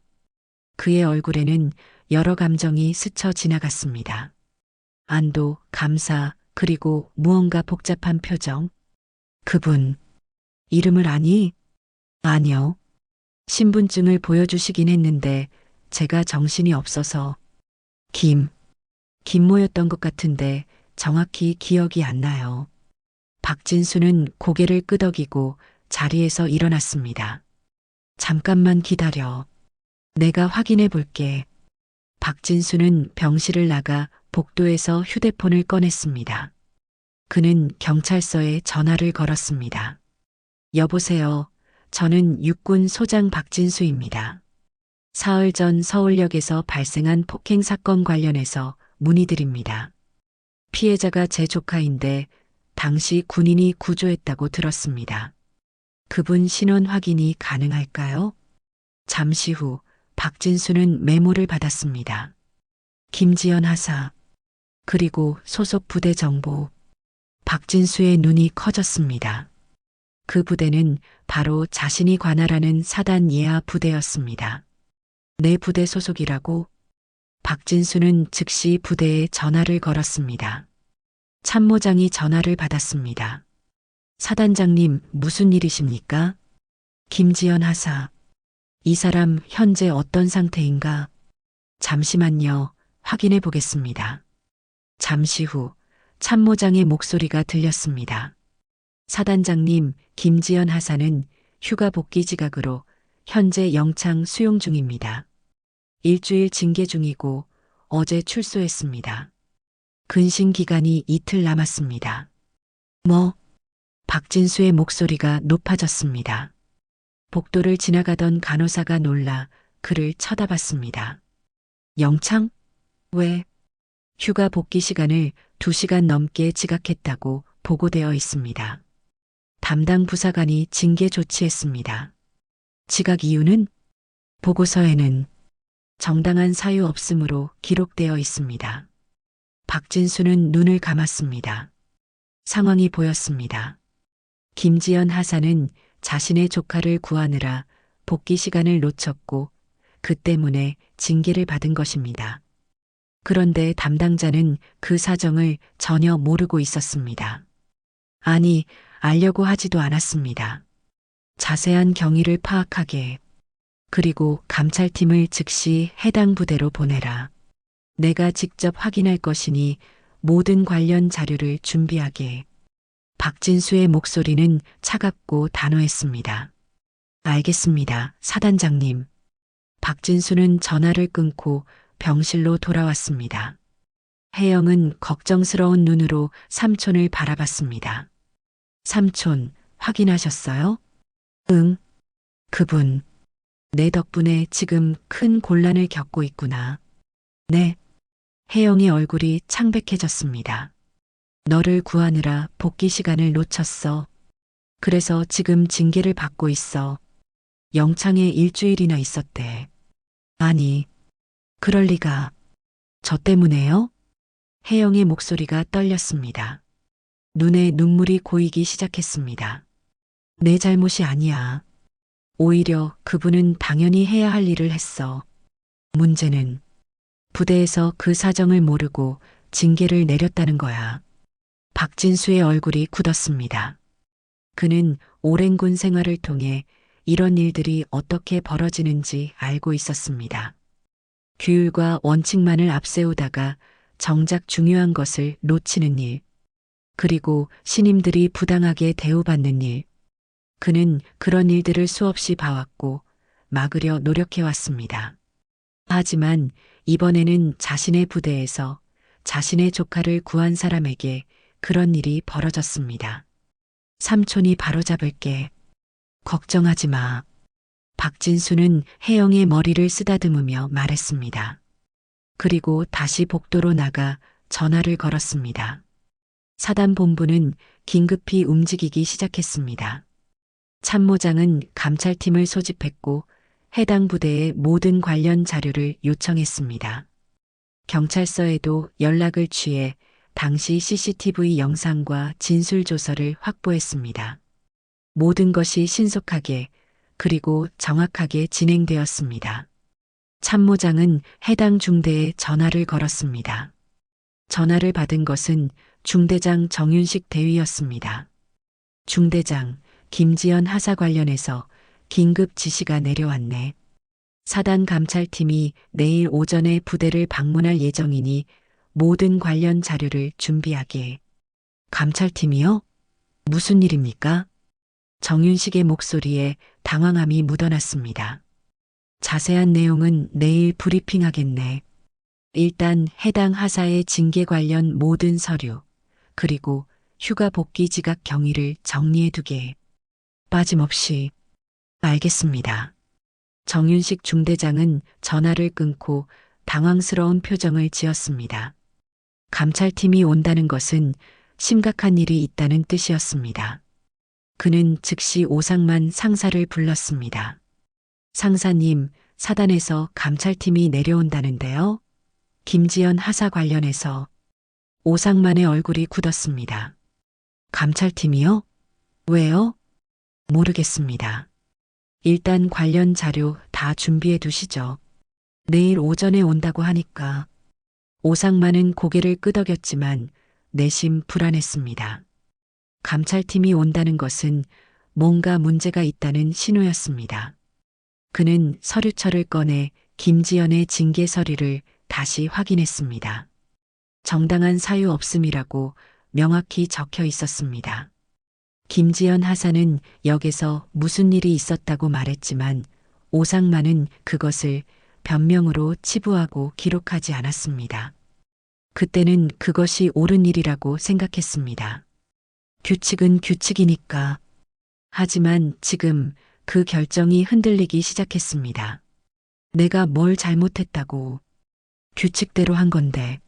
그의 얼굴에는 여러 감정이 스쳐 지나갔습니다. 안도, 감사, 그리고 무언가 복잡한 표정. 그분, 이름을 아니? 아니요. 신분증을 보여주시긴 했는데 제가 정신이 없어서 김모였던 것 같은데 정확히 기억이 안 나요. 박진수는 고개를 끄덕이고 자리에서 일어났습니다. 잠깐만 기다려. 내가 확인해 볼게. 박진수는 병실을 나가 복도에서 휴대폰을 꺼냈습니다. 그는 경찰서에 전화를 걸었습니다. 여보세요. 저는 육군 소장 박진수입니다. 사흘 전 서울역에서 발생한 폭행 사건 관련해서 문의드립니다. 피해자가 제 조카인데 당시 군인이 구조했다고 들었습니다. 그분 신원 확인이 가능할까요? 잠시 후 박진수는 메모를 받았습니다. 김지연 하사, 그리고 소속 부대 정보. 박진수의 눈이 커졌습니다. 그 부대는 바로 자신이 관할하는 사단 예하 부대였습니다. 내 부대 소속이라고? 박진수는 즉시 부대에 전화를 걸었습니다. 참모장이 전화를 받았습니다. 사단장님, 무슨 일이십니까? 김지연 하사. 이 사람 현재 어떤 상태인가? 잠시만요. 확인해 보겠습니다. 잠시 후 참모장의 목소리가 들렸습니다. 사단장님, 김지연 하사는 휴가 복귀 지각으로 현재 영창 수용 중입니다. 일주일 징계 중이고 어제 출소했습니다. 근신 기간이 이틀 남았습니다. 뭐? 박진수의 목소리가 높아졌습니다. 복도를 지나가던 간호사가 놀라 그를 쳐다봤습니다. 영창? 왜? 휴가 복귀 시간을 2시간 넘게 지각했다고 보고되어 있습니다. 담당 부사관이 징계 조치했습니다. 지각 이유는? 보고서에는 정당한 사유 없음으로 기록되어 있습니다. 박진수는 눈을 감았습니다. 상황이 보였습니다. 김지연 하사는 자신의 조카를 구하느라 복귀 시간을 놓쳤고 그 때문에 징계를 받은 것입니다. 그런데 담당자는 그 사정을 전혀 모르고 있었습니다. 아니, 알려고 하지도 않았습니다. 자세한 경위를 파악하게, 그리고 감찰팀을 즉시 해당 부대로 보내라. 내가 직접 확인할 것이니 모든 관련 자료를 준비하게. 박진수의 목소리는 차갑고 단호했습니다. 알겠습니다, 사단장님. 박진수는 전화를 끊고 병실로 돌아왔습니다. 혜영은 걱정스러운 눈으로 삼촌을 바라봤습니다. 삼촌, 확인하셨어요? 응. 그분, 내 덕분에 지금 큰 곤란을 겪고 있구나. 네. 혜영의 얼굴이 창백해졌습니다. 너를 구하느라 복귀 시간을 놓쳤어. 그래서 지금 징계를 받고 있어. 영창에 일주일이나 있었대. 아니, 그럴 리가. 저 때문에요? 혜영의 목소리가 떨렸습니다. 눈에 눈물이 고이기 시작했습니다. 내 잘못이 아니야. 오히려 그분은 당연히 해야 할 일을 했어. 문제는 부대에서 그 사정을 모르고 징계를 내렸다는 거야. 박진수의 얼굴이 굳었습니다. 그는 오랜 군 생활을 통해 이런 일들이 어떻게 벌어지는지 알고 있었습니다. 규율과 원칙만을 앞세우다가 정작 중요한 것을 놓치는 일, 그리고 신임들이 부당하게 대우받는 일. 그는 그런 일들을 수없이 봐왔고 막으려 노력해왔습니다. 하지만 이번에는 자신의 부대에서 자신의 조카를 구한 사람에게 그런 일이 벌어졌습니다. 삼촌이 바로잡을게. 걱정하지 마. 박진수는 혜영의 머리를 쓰다듬으며 말했습니다. 그리고 다시 복도로 나가 전화를 걸었습니다. 사단본부는 긴급히 움직이기 시작했습니다. 참모장은 감찰팀을 소집했고 해당 부대의 모든 관련 자료를 요청했습니다. 경찰서에도 연락을 취해 당시 CCTV 영상과 진술 조서를 확보했습니다. 모든 것이 신속하게 그리고 정확하게 진행되었습니다. 참모장은 해당 중대에 전화를 걸었습니다. 전화를 받은 것은 중대장 정윤식 대위였습니다. 중대장, 김지연 하사 관련해서 긴급 지시가 내려왔네. 사단 감찰팀이 내일 오전에 부대를 방문할 예정이니 모든 관련 자료를 준비하게. 감찰팀이요? 무슨 일입니까? 정윤식의 목소리에 당황함이 묻어났습니다. 자세한 내용은 내일 브리핑하겠네. 일단 해당 하사의 징계 관련 모든 서류, 그리고 휴가 복귀 지각 경위를 정리해두게. 빠짐없이. 알겠습니다. 정윤식 중대장은 전화를 끊고 당황스러운 표정을 지었습니다. 감찰팀이 온다는 것은 심각한 일이 있다는 뜻이었습니다. 그는 즉시 오상만 상사를 불렀습니다. 상사님, 사단에서 감찰팀이 내려온다는데요. 김지연 하사 관련해서. 오상만의 얼굴이 굳었습니다. 감찰팀이요? 왜요? 모르겠습니다. 일단 관련 자료 다 준비해 두시죠. 내일 오전에 온다고 하니까. 오상만은 고개를 끄덕였지만 내심 불안했습니다. 감찰팀이 온다는 것은 뭔가 문제가 있다는 신호였습니다. 그는 서류철을 꺼내 김지연의 징계 서류를 다시 확인했습니다. 정당한 사유 없음이라고 명확히 적혀 있었습니다. 김지연 하사는 역에서 무슨 일이 있었다고 말했지만 오상만은 그것을 변명으로 치부하고 기록하지 않았습니다. 그때는 그것이 옳은 일이라고 생각했습니다. 규칙은 규칙이니까. 하지만 지금 그 결정이 흔들리기 시작했습니다. 내가 뭘 잘못했다고. 규칙대로 한 건데.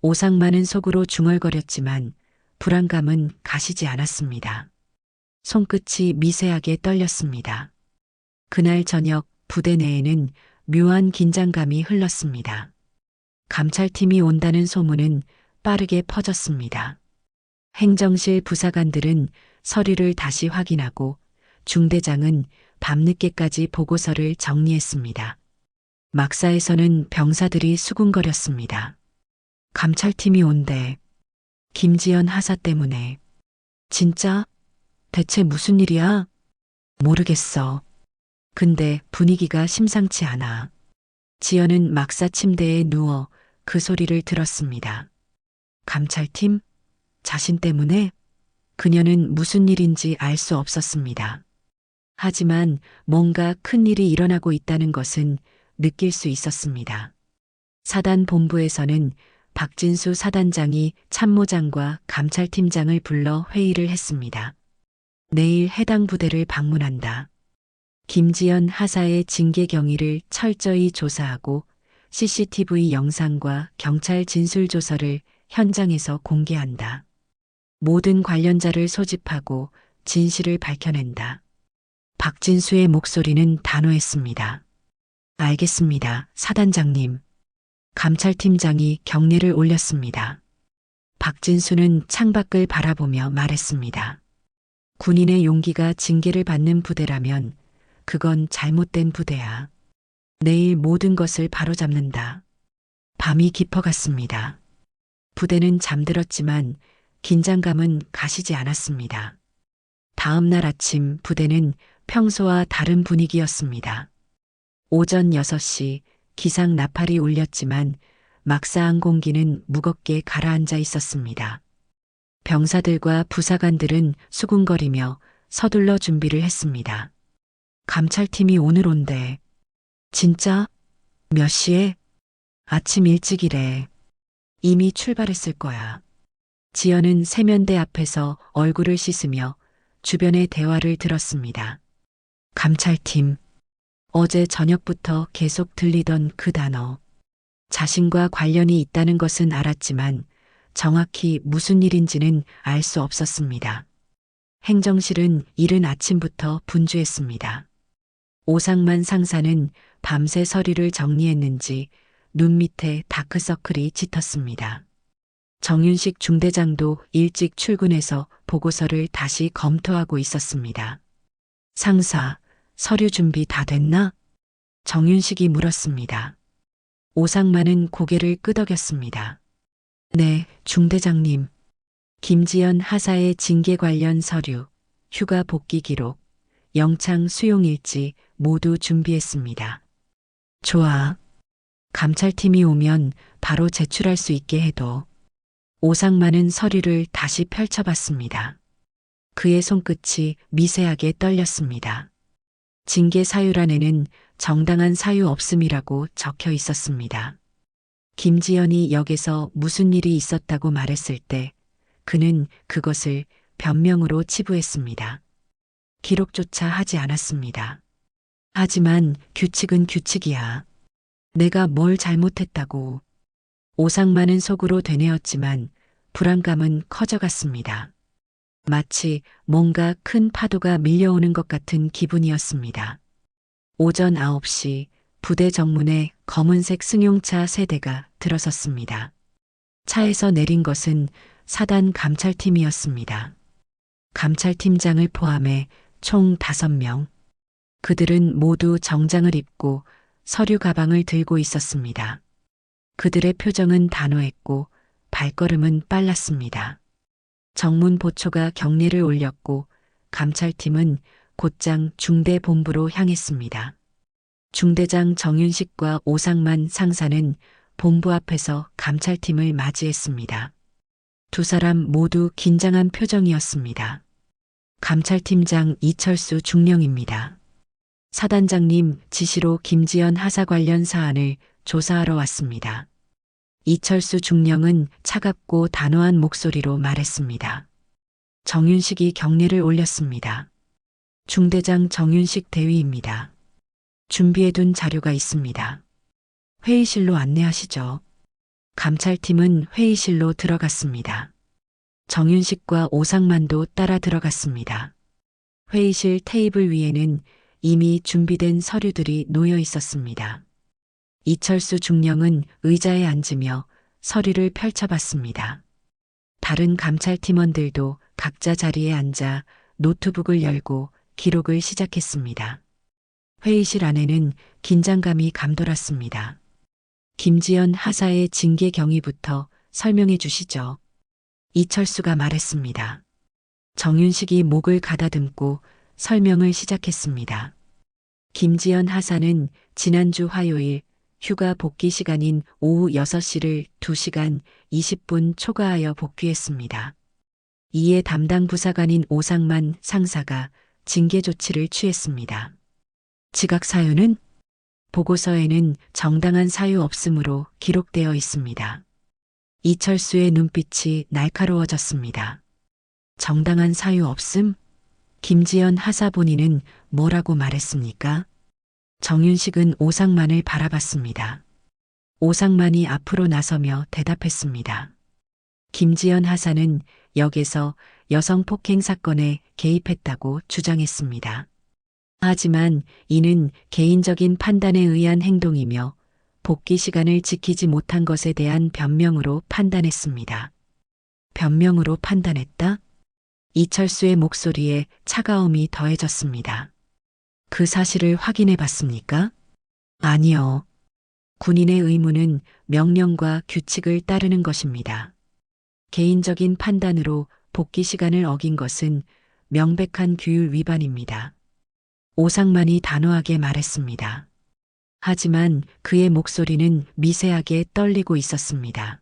오상만은 속으로 중얼거렸지만 불안감은 가시지 않았습니다. 손끝이 미세하게 떨렸습니다. 그날 저녁 부대 내에는 묘한 긴장감이 흘렀습니다. 감찰팀이 온다는 소문은 빠르게 퍼졌습니다. 행정실 부사관들은 서류를 다시 확인하고 중대장은 밤늦게까지 보고서를 정리했습니다. 막사에서는 병사들이 수군거렸습니다. 감찰팀이 온대. 김지연 하사 때문에. 진짜? 대체 무슨 일이야? 모르겠어. 근데 분위기가 심상치 않아. 지연은 막사 침대에 누워 그 소리를 들었습니다. 감찰팀? 자신 때문에? 그녀는 무슨 일인지 알 수 없었습니다. 하지만 뭔가 큰 일이 일어나고 있다는 것은 느낄 수 있었습니다. 사단 본부에서는 박진수 사단장이 참모장과 감찰팀장을 불러 회의를 했습니다. 내일 해당 부대를 방문한다. 김지연 하사의 징계 경위를 철저히 조사하고 CCTV 영상과 경찰 진술 조서를 현장에서 공개한다. 모든 관련자를 소집하고 진실을 밝혀낸다. 박진수의 목소리는 단호했습니다. 알겠습니다, 사단장님. 감찰팀장이 경례를 올렸습니다. 박진수는 창밖을 바라보며 말했습니다. 군인의 용기가 징계를 받는 부대라면 그건 잘못된 부대야. 내일 모든 것을 바로잡는다. 밤이 깊어갔습니다. 부대는 잠들었지만 긴장감은 가시지 않았습니다. 다음 날 아침 부대는 평소와 다른 분위기였습니다. 오전 6시 기상 나팔이 울렸지만 막사항 공기는 무겁게 가라앉아 있었습니다. 병사들과 부사관들은 수군거리며 서둘러 준비를 했습니다. 감찰팀이 오늘 온대. 진짜? 몇 시에? 아침 일찍이래. 이미 출발했을 거야. 지연은 세면대 앞에서 얼굴을 씻으며 주변의 대화를 들었습니다. 감찰팀. 어제 저녁부터 계속 들리던 그 단어. 자신과 관련이 있다는 것은 알았지만 정확히 무슨 일인지는 알 수 없었습니다. 행정실은 이른 아침부터 분주했습니다. 오상만 상사는 밤새 서류를 정리했는지 눈 밑에 다크서클이 짙었습니다. 정윤식 중대장도 일찍 출근해서 보고서를 다시 검토하고 있었습니다. 상사, 서류 준비 다 됐나? 정윤식이 물었습니다. 오상만은 고개를 끄덕였습니다. 네, 중대장님. 김지연 하사의 징계 관련 서류, 휴가 복귀 기록, 영창 수용 일지 모두 준비했습니다. 좋아. 감찰팀이 오면 바로 제출할 수 있게 해도. 오상만은 서류를 다시 펼쳐봤습니다. 그의 손끝이 미세하게 떨렸습니다. 징계 사유란에는 정당한 사유 없음이라고 적혀 있었습니다. 김지연이 역에서 무슨 일이 있었다고 말했을 때 그는 그것을 변명으로 치부했습니다. 기록조차 하지 않았습니다. 하지만 규칙은 규칙이야. 내가 뭘 잘못했다고. 오상만은 속으로 되뇌었지만 불안감은 커져갔습니다. 마치 뭔가 큰 파도가 밀려오는 것 같은 기분이었습니다. 오전 9시 부대 정문에 검은색 승용차 3대가 들어섰습니다. 차에서 내린 것은 사단 감찰팀이었습니다. 감찰팀장을 포함해 총 5명. 그들은 모두 정장을 입고 서류 가방을 들고 있었습니다. 그들의 표정은 단호했고 발걸음은 빨랐습니다. 정문 보초가 경례를 올렸고 감찰팀은 곧장 중대본부로 향했습니다. 중대장 정윤식과 오상만 상사는 본부 앞에서 감찰팀을 맞이했습니다. 두 사람 모두 긴장한 표정이었습니다. 감찰팀장 이철수 중령입니다. 사단장님 지시로 김지연 하사 관련 사안을 조사하러 왔습니다. 이철수 중령은 차갑고 단호한 목소리로 말했습니다. 정윤식이 경례를 올렸습니다. 중대장 정윤식 대위입니다. 준비해둔 자료가 있습니다. 회의실로 안내하시죠. 감찰팀은 회의실로 들어갔습니다. 정윤식과 오상만도 따라 들어갔습니다. 회의실 테이블 위에는 이미 준비된 서류들이 놓여 있었습니다. 이철수 중령은 의자에 앉으며 서류를 펼쳐봤습니다. 다른 감찰팀원들도 각자 자리에 앉아 노트북을 열고 기록을 시작했습니다. 회의실 안에는 긴장감이 감돌았습니다. 김지연 하사의 징계 경위부터 설명해 주시죠. 이철수가 말했습니다. 정윤식이 목을 가다듬고 설명을 시작했습니다. 김지연 하사는 지난주 화요일 휴가 복귀 시간인 오후 6시를 2시간 20분 초과하여 복귀했습니다. 이에 담당 부사관인 오상만 상사가 징계 조치를 취했습니다. 지각 사유는? 보고서에는 정당한 사유 없음으로 기록되어 있습니다. 이철수의 눈빛이 날카로워졌습니다. 정당한 사유 없음? 김지연 하사 본인은 뭐라고 말했습니까? 정윤식은 오상만을 바라봤습니다. 오상만이 앞으로 나서며 대답했습니다. 김지연 하사는 역에서 여성 폭행 사건에 개입했다고 주장했습니다. 하지만 이는 개인적인 판단에 의한 행동이며 복귀 시간을 지키지 못한 것에 대한 변명으로 판단했습니다. 변명으로 판단했다? 이철수의 목소리에 차가움이 더해졌습니다. 그 사실을 확인해 봤습니까? 아니요. 군인의 의무는 명령과 규칙을 따르는 것입니다. 개인적인 판단으로 복귀 시간을 어긴 것은 명백한 규율 위반입니다. 오상만이 단호하게 말했습니다. 하지만 그의 목소리는 미세하게 떨리고 있었습니다.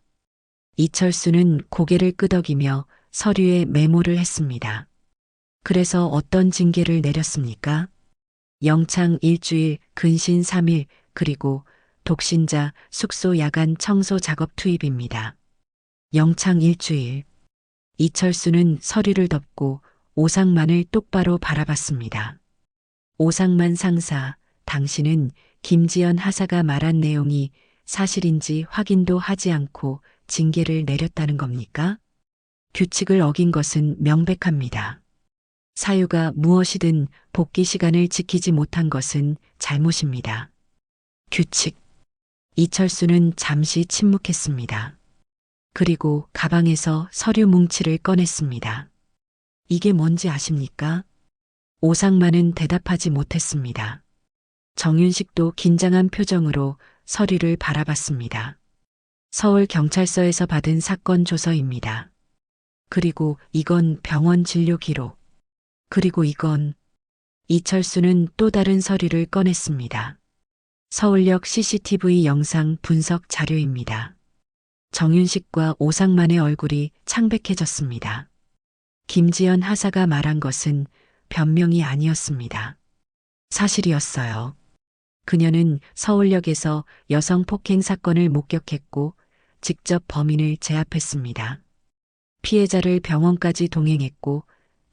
이철수는 고개를 끄덕이며 서류에 메모를 했습니다. 그래서 어떤 징계를 내렸습니까? 영창 일주일, 근신 3일, 그리고 독신자 숙소 야간 청소 작업 투입입니다. 영창 일주일. 이철수는 서류를 덮고 오상만을 똑바로 바라봤습니다. 오상만 상사, 당신은 김지연 하사가 말한 내용이 사실인지 확인도 하지 않고 징계를 내렸다는 겁니까? 규칙을 어긴 것은 명백합니다. 사유가 무엇이든 복귀 시간을 지키지 못한 것은 잘못입니다. 규칙. 이철수는 잠시 침묵했습니다. 그리고 가방에서 서류 뭉치를 꺼냈습니다. 이게 뭔지 아십니까? 오상만은 대답하지 못했습니다. 정윤식도 긴장한 표정으로 서류를 바라봤습니다. 서울경찰서에서 받은 사건 조서입니다. 그리고 이건 병원 진료 기록. 그리고 이건 이철수는 또 다른 서류를 꺼냈습니다. 서울역 CCTV 영상 분석 자료입니다. 정윤식과 오상만의 얼굴이 창백해졌습니다. 김지연 하사가 말한 것은 변명이 아니었습니다. 사실이었어요. 그녀는 서울역에서 여성 폭행 사건을 목격했고 직접 범인을 제압했습니다. 피해자를 병원까지 동행했고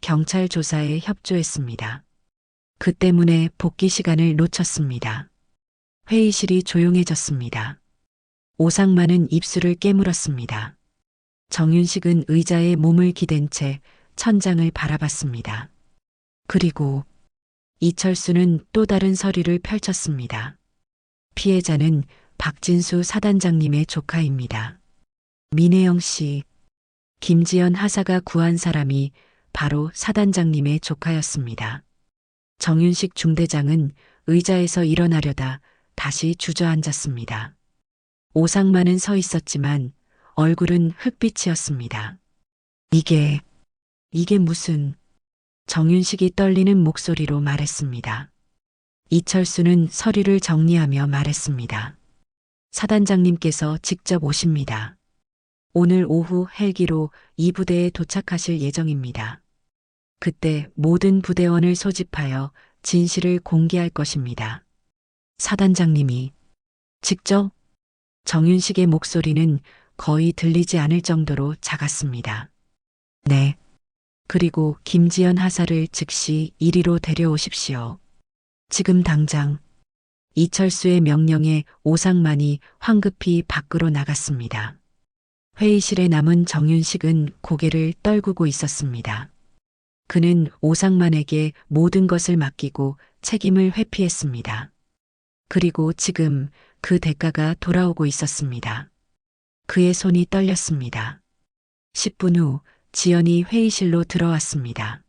경찰 조사에 협조했습니다. 그 때문에 복귀 시간을 놓쳤습니다. 회의실이 조용해졌습니다. 오상만은 입술을 깨물었습니다. 정윤식은 의자에 몸을 기댄 채 천장을 바라봤습니다. 그리고 이철수는 또 다른 서류를 펼쳤습니다. 피해자는 박진수 사단장님의 조카입니다. 민혜영 씨, 김지연 하사가 구한 사람이 바로 사단장님의 조카였습니다. 정윤식 중대장은 의자에서 일어나려다 다시 주저앉았습니다. 오상만은 서 있었지만 얼굴은 흑빛이었습니다. 이게 무슨... 정윤식이 떨리는 목소리로 말했습니다. 이철수는 서류를 정리하며 말했습니다. 사단장님께서 직접 오십니다. 오늘 오후 헬기로 이 부대에 도착하실 예정입니다. 그때 모든 부대원을 소집하여 진실을 공개할 것입니다. 사단장님이 직접? 정윤식의 목소리는 거의 들리지 않을 정도로 작았습니다. 네. 그리고 김지연 하사를 즉시 이리로 데려오십시오. 지금 당장. 이철수의 명령에 오상만이 황급히 밖으로 나갔습니다. 회의실에 남은 정윤식은 고개를 떨구고 있었습니다. 그는 오상만에게 모든 것을 맡기고 책임을 회피했습니다. 그리고 지금 그 대가가 돌아오고 있었습니다. 그의 손이 떨렸습니다. 10분 후 지연이 회의실로 들어왔습니다.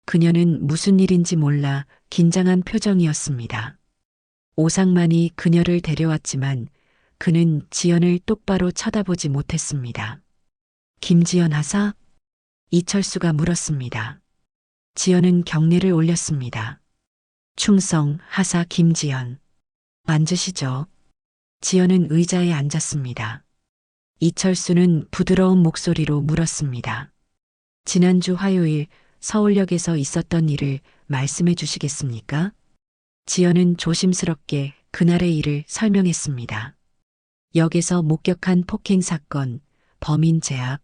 그녀는 무슨 일인지 몰라 긴장한 표정이었습니다. 오상만이 그녀를 데려왔지만 그는 지연을 똑바로 쳐다보지 못했습니다. 김지연 하사? 이철수가 물었습니다. 지연은 경례를 올렸습니다. 충성 하사 김지연. 앉으시죠. 지연은 의자에 앉았습니다. 이철수는 부드러운 목소리로 물었습니다. 지난주 화요일 서울역에서 있었던 일을 말씀해 주시겠습니까? 지연은 조심스럽게 그날의 일을 설명했습니다. 역에서 목격한 폭행 사건, 범인 제압,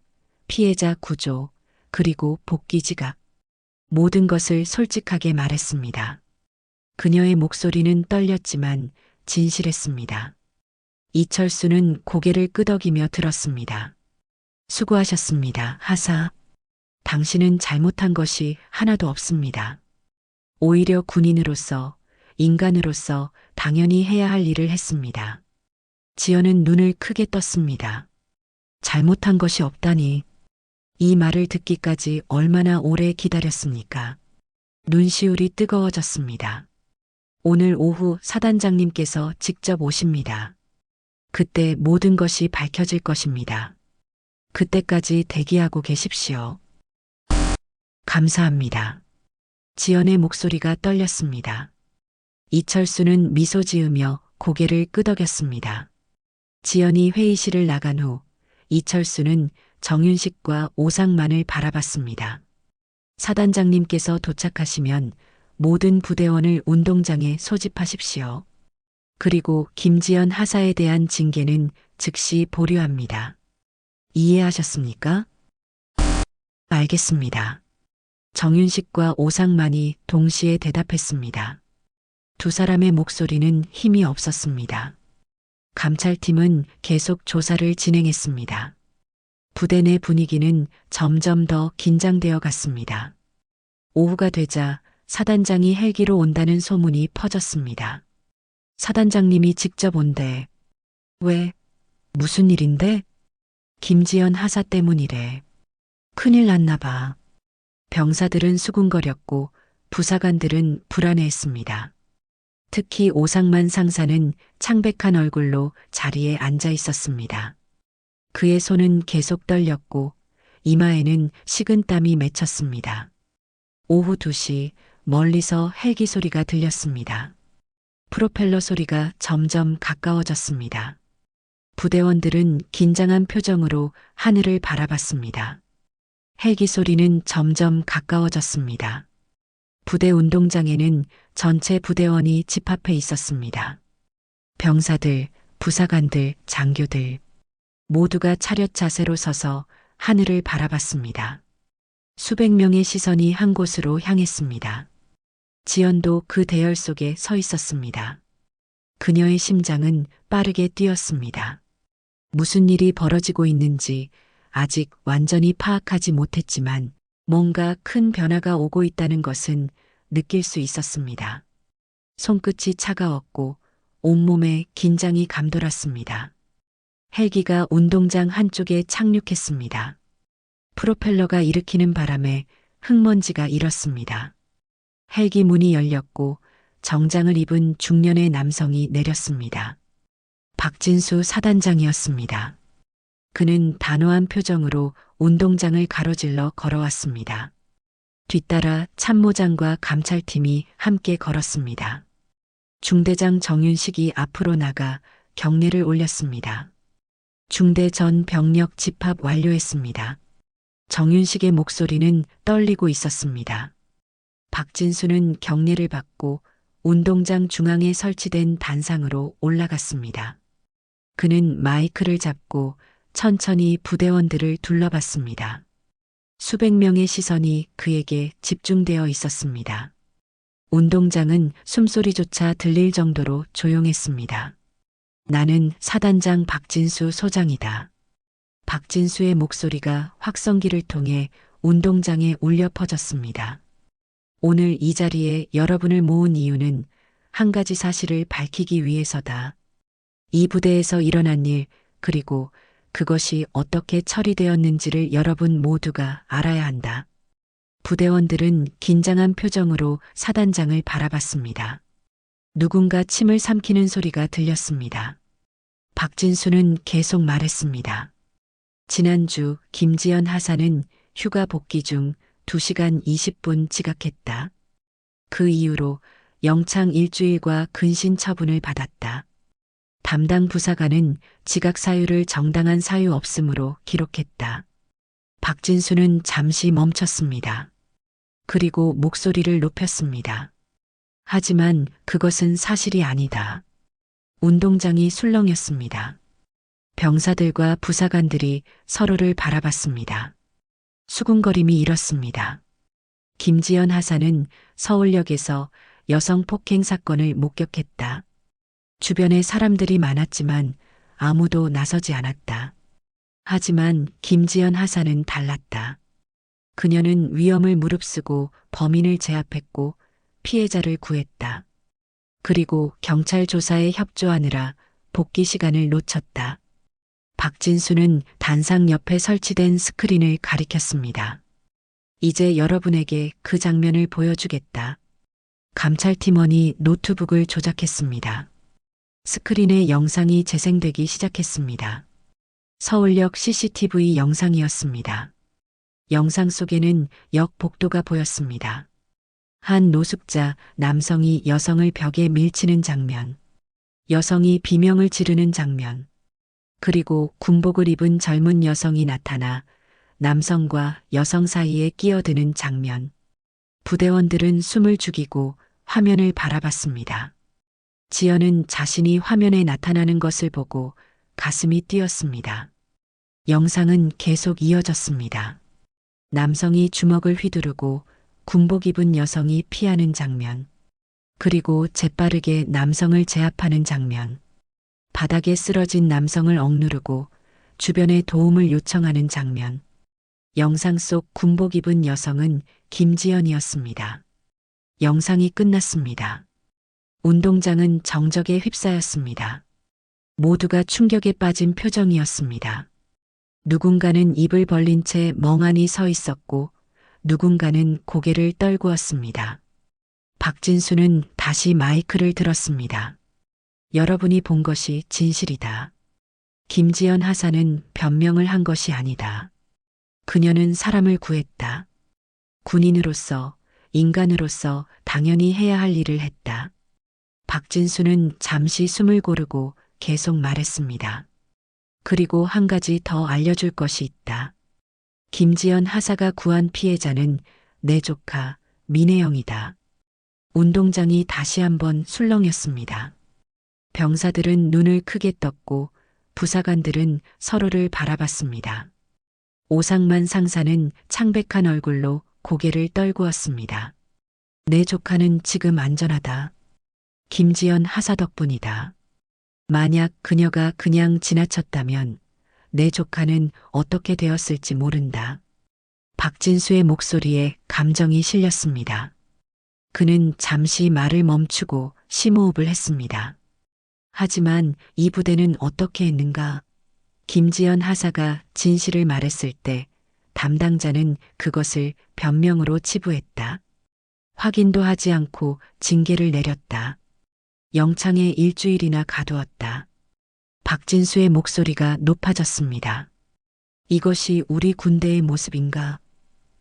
피해자 구조, 그리고 복귀 지각. 모든 것을 솔직하게 말했습니다. 그녀의 목소리는 떨렸지만 진실했습니다. 이철수는 고개를 끄덕이며 들었습니다. 수고하셨습니다, 하사. 당신은 잘못한 것이 하나도 없습니다. 오히려 군인으로서, 인간으로서 당연히 해야 할 일을 했습니다. 지연은 눈을 크게 떴습니다. 잘못한 것이 없다니. 이 말을 듣기까지 얼마나 오래 기다렸습니까? 눈시울이 뜨거워졌습니다. 오늘 오후 사단장님께서 직접 오십니다. 그때 모든 것이 밝혀질 것입니다. 그때까지 대기하고 계십시오. 감사합니다. 지연의 목소리가 떨렸습니다. 이철수는 미소 지으며 고개를 끄덕였습니다. 지연이 회의실을 나간 후 이철수는 정윤식과 오상만을 바라봤습니다. 사단장님께서 도착하시면 모든 부대원을 운동장에 소집하십시오. 그리고 김지연 하사에 대한 징계는 즉시 보류합니다. 이해하셨습니까? 알겠습니다. 정윤식과 오상만이 동시에 대답했습니다. 두 사람의 목소리는 힘이 없었습니다. 감찰팀은 계속 조사를 진행했습니다. 부대 내 분위기는 점점 더 긴장되어 갔습니다. 오후가 되자 사단장이 헬기로 온다는 소문이 퍼졌습니다. 사단장님이 직접 온대. 왜? 무슨 일인데? 김지연 하사 때문이래. 큰일 났나 봐. 병사들은 수군거렸고 부사관들은 불안해했습니다. 특히 오상만 상사는 창백한 얼굴로 자리에 앉아 있었습니다. 그의 손은 계속 떨렸고 이마에는 식은땀이 맺혔습니다. 오후 2시 멀리서 헬기 소리가 들렸습니다. 프로펠러 소리가 점점 가까워졌습니다. 부대원들은 긴장한 표정으로 하늘을 바라봤습니다. 헬기 소리는 점점 가까워졌습니다. 부대 운동장에는 전체 부대원이 집합해 있었습니다. 병사들, 부사관들, 장교들 모두가 차렷 자세로 서서 하늘을 바라봤습니다. 수백 명의 시선이 한 곳으로 향했습니다. 지연도 그 대열 속에 서 있었습니다. 그녀의 심장은 빠르게 뛰었습니다. 무슨 일이 벌어지고 있는지 아직 완전히 파악하지 못했지만 뭔가 큰 변화가 오고 있다는 것은 느낄 수 있었습니다. 손끝이 차가웠고 온몸에 긴장이 감돌았습니다. 헬기가 운동장 한쪽에 착륙했습니다. 프로펠러가 일으키는 바람에 흙먼지가 일었습니다. 헬기 문이 열렸고 정장을 입은 중년의 남성이 내렸습니다. 박진수 사단장이었습니다. 그는 단호한 표정으로 운동장을 가로질러 걸어왔습니다. 뒤따라 참모장과 감찰팀이 함께 걸었습니다. 중대장 정윤식이 앞으로 나가 경례를 올렸습니다. 중대 전 병력 집합 완료했습니다. 정윤식의 목소리는 떨리고 있었습니다. 박진수는 경례를 받고 운동장 중앙에 설치된 단상으로 올라갔습니다. 그는 마이크를 잡고 천천히 부대원들을 둘러봤습니다. 수백 명의 시선이 그에게 집중되어 있었습니다. 운동장은 숨소리조차 들릴 정도로 조용했습니다. 나는 사단장 박진수 소장이다. 박진수의 목소리가 확성기를 통해 운동장에 울려 퍼졌습니다. 오늘 이 자리에 여러분을 모은 이유는 한 가지 사실을 밝히기 위해서다. 이 부대에서 일어난 일, 그리고 그것이 어떻게 처리되었는지를 여러분 모두가 알아야 한다. 부대원들은 긴장한 표정으로 사단장을 바라봤습니다. 누군가 침을 삼키는 소리가 들렸습니다. 박진수는 계속 말했습니다. 지난주 김지연 하사는 휴가 복귀 중 2시간 20분 지각했다. 그 이후로 영창 일주일과 근신 처분을 받았다. 담당 부사관은 지각 사유를 정당한 사유 없음으로 기록했다. 박진수는 잠시 멈췄습니다. 그리고 목소리를 높였습니다. 하지만 그것은 사실이 아니다. 운동장이 술렁였습니다. 병사들과 부사관들이 서로를 바라봤습니다. 수군거림이 일었습니다. 김지연 하사는 서울역에서 여성 폭행 사건을 목격했다. 주변에 사람들이 많았지만 아무도 나서지 않았다. 하지만 김지연 하사는 달랐다. 그녀는 위험을 무릅쓰고 범인을 제압했고 피해자를 구했다. 그리고 경찰 조사에 협조하느라 복귀 시간을 놓쳤다. 박진수는 단상 옆에 설치된 스크린을 가리켰습니다. 이제 여러분에게 그 장면을 보여주겠다. 감찰팀원이 노트북을 조작했습니다. 스크린에 영상이 재생되기 시작했습니다. 서울역 CCTV 영상이었습니다. 영상 속에는 역 복도가 보였습니다. 한 노숙자 남성이 여성을 벽에 밀치는 장면, 여성이 비명을 지르는 장면, 그리고 군복을 입은 젊은 여성이 나타나 남성과 여성 사이에 끼어드는 장면. 부대원들은 숨을 죽이고 화면을 바라봤습니다. 지연은 자신이 화면에 나타나는 것을 보고 가슴이 뛰었습니다. 영상은 계속 이어졌습니다. 남성이 주먹을 휘두르고 군복 입은 여성이 피하는 장면, 그리고 재빠르게 남성을 제압하는 장면. 바닥에 쓰러진 남성을 억누르고 주변에 도움을 요청하는 장면. 영상 속 군복 입은 여성은 김지연이었습니다. 영상이 끝났습니다. 운동장은 정적에 휩싸였습니다. 모두가 충격에 빠진 표정이었습니다. 누군가는 입을 벌린 채 멍하니 서 있었고 누군가는 고개를 떨구었습니다. 박진수는 다시 마이크를 들었습니다. 여러분이 본 것이 진실이다. 김지연 하사는 변명을 한 것이 아니다. 그녀는 사람을 구했다. 군인으로서, 인간으로서 당연히 해야 할 일을 했다. 박진수는 잠시 숨을 고르고 계속 말했습니다. 그리고 한 가지 더 알려줄 것이 있다. 김지연 하사가 구한 피해자는 내 조카 민혜영이다. 운동장이 다시 한번 술렁였습니다. 병사들은 눈을 크게 떴고 부사관들은 서로를 바라봤습니다. 오상만 상사는 창백한 얼굴로 고개를 떨구었습니다. 내 조카는 지금 안전하다. 김지연 하사 덕분이다. 만약 그녀가 그냥 지나쳤다면 내 조카는 어떻게 되었을지 모른다. 박진수의 목소리에 감정이 실렸습니다. 그는 잠시 말을 멈추고 심호흡을 했습니다. 하지만 이 부대는 어떻게 했는가? 김지연 하사가 진실을 말했을 때 담당자는 그것을 변명으로 치부했다. 확인도 하지 않고 징계를 내렸다. 영창에 일주일이나 가두었다. 박진수의 목소리가 높아졌습니다. 이것이 우리 군대의 모습인가?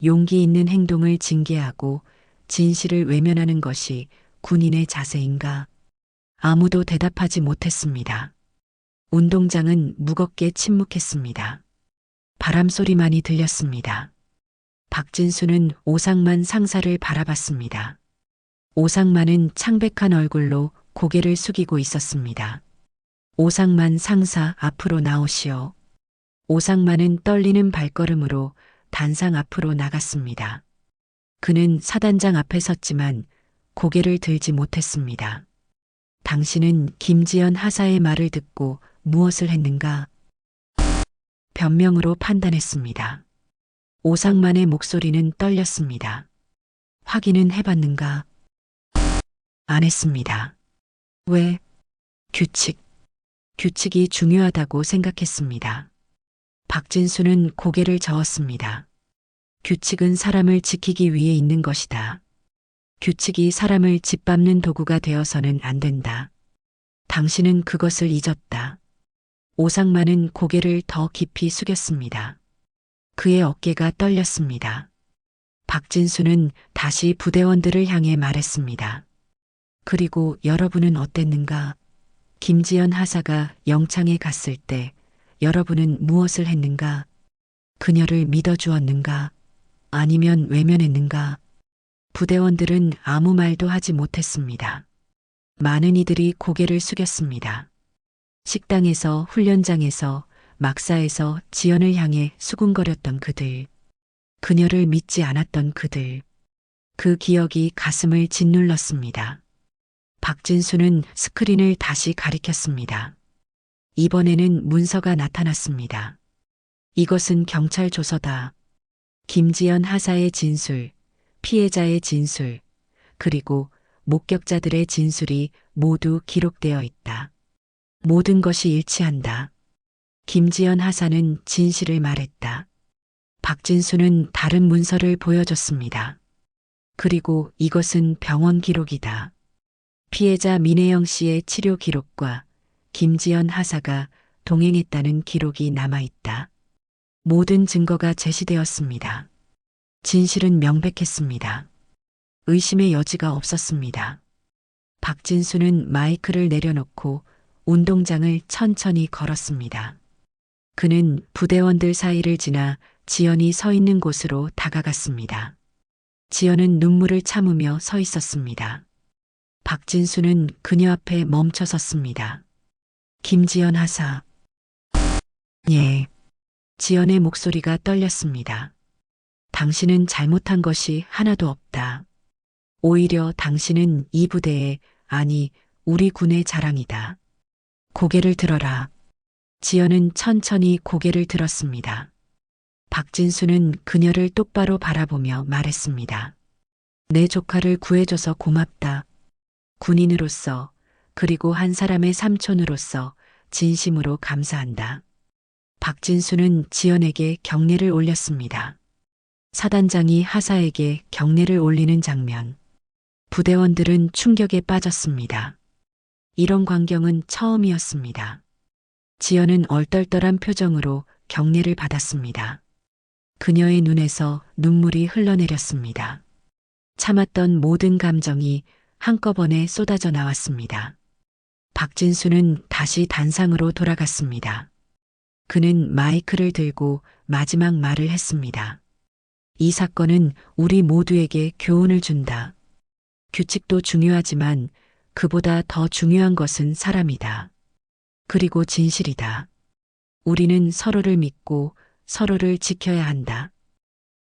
용기 있는 행동을 징계하고 진실을 외면하는 것이 군인의 자세인가? 아무도 대답하지 못했습니다. 운동장은 무겁게 침묵했습니다. 바람 소리만이 들렸습니다. 박진수는 오상만 상사를 바라봤습니다. 오상만은 창백한 얼굴로 고개를 숙이고 있었습니다. 오상만 상사 앞으로 나오시오. 오상만은 떨리는 발걸음으로 단상 앞으로 나갔습니다. 그는 사단장 앞에 섰지만 고개를 들지 못했습니다. 당신은 김지연 하사의 말을 듣고 무엇을 했는가? 변명으로 판단했습니다. 오상만의 목소리는 떨렸습니다. 확인은 해봤는가? 안 했습니다. 왜? 규칙이 중요하다고 생각했습니다. 박진수는 고개를 저었습니다. 규칙은 사람을 지키기 위해 있는 것이다. 규칙이 사람을 짓밟는 도구가 되어서는 안 된다. 당신은 그것을 잊었다. 오상만은 고개를 더 깊이 숙였습니다. 그의 어깨가 떨렸습니다. 박진수는 다시 부대원들을 향해 말했습니다. 그리고 여러분은 어땠는가? 김지연 하사가 영창에 갔을 때 여러분은 무엇을 했는가? 그녀를 믿어주었는가? 아니면 외면했는가? 부대원들은 아무 말도 하지 못했습니다. 많은 이들이 고개를 숙였습니다. 식당에서, 훈련장에서, 막사에서 지연을 향해 수군거렸던 그들. 그녀를 믿지 않았던 그들. 그 기억이 가슴을 짓눌렀습니다. 박진수는 스크린을 다시 가리켰습니다. 이번에는 문서가 나타났습니다. 이것은 경찰 조서다. 김지연 하사의 진술, 피해자의 진술, 그리고 목격자들의 진술이 모두 기록되어 있다. 모든 것이 일치한다. 김지연 하사는 진실을 말했다. 박진수는 다른 문서를 보여줬습니다. 그리고 이것은 병원 기록이다. 피해자 민혜영 씨의 치료 기록과 김지연 하사가 동행했다는 기록이 남아있다. 모든 증거가 제시되었습니다. 진실은 명백했습니다. 의심의 여지가 없었습니다. 박진수는 마이크를 내려놓고 운동장을 천천히 걸었습니다. 그는 부대원들 사이를 지나 지연이 서 있는 곳으로 다가갔습니다. 지연은 눈물을 참으며 서 있었습니다. 박진수는 그녀 앞에 멈춰 섰습니다. 김지연 하사. 예. 지연의 목소리가 떨렸습니다. 당신은 잘못한 것이 하나도 없다. 오히려 당신은 이 부대의, 아니, 우리 군의 자랑이다. 고개를 들어라. 지연은 천천히 고개를 들었습니다. 박진수는 그녀를 똑바로 바라보며 말했습니다. 내 조카를 구해줘서 고맙다. 군인으로서, 그리고 한 사람의 삼촌으로서 진심으로 감사한다. 박진수는 지연에게 경례를 올렸습니다. 사단장이 하사에게 경례를 올리는 장면. 부대원들은 충격에 빠졌습니다. 이런 광경은 처음이었습니다. 지연은 얼떨떨한 표정으로 경례를 받았습니다. 그녀의 눈에서 눈물이 흘러내렸습니다. 참았던 모든 감정이 한꺼번에 쏟아져 나왔습니다. 박진수는 다시 단상으로 돌아갔습니다. 그는 마이크를 들고 마지막 말을 했습니다. 이 사건은 우리 모두에게 교훈을 준다. 규칙도 중요하지만 그보다 더 중요한 것은 사람이다. 그리고 진실이다. 우리는 서로를 믿고 서로를 지켜야 한다.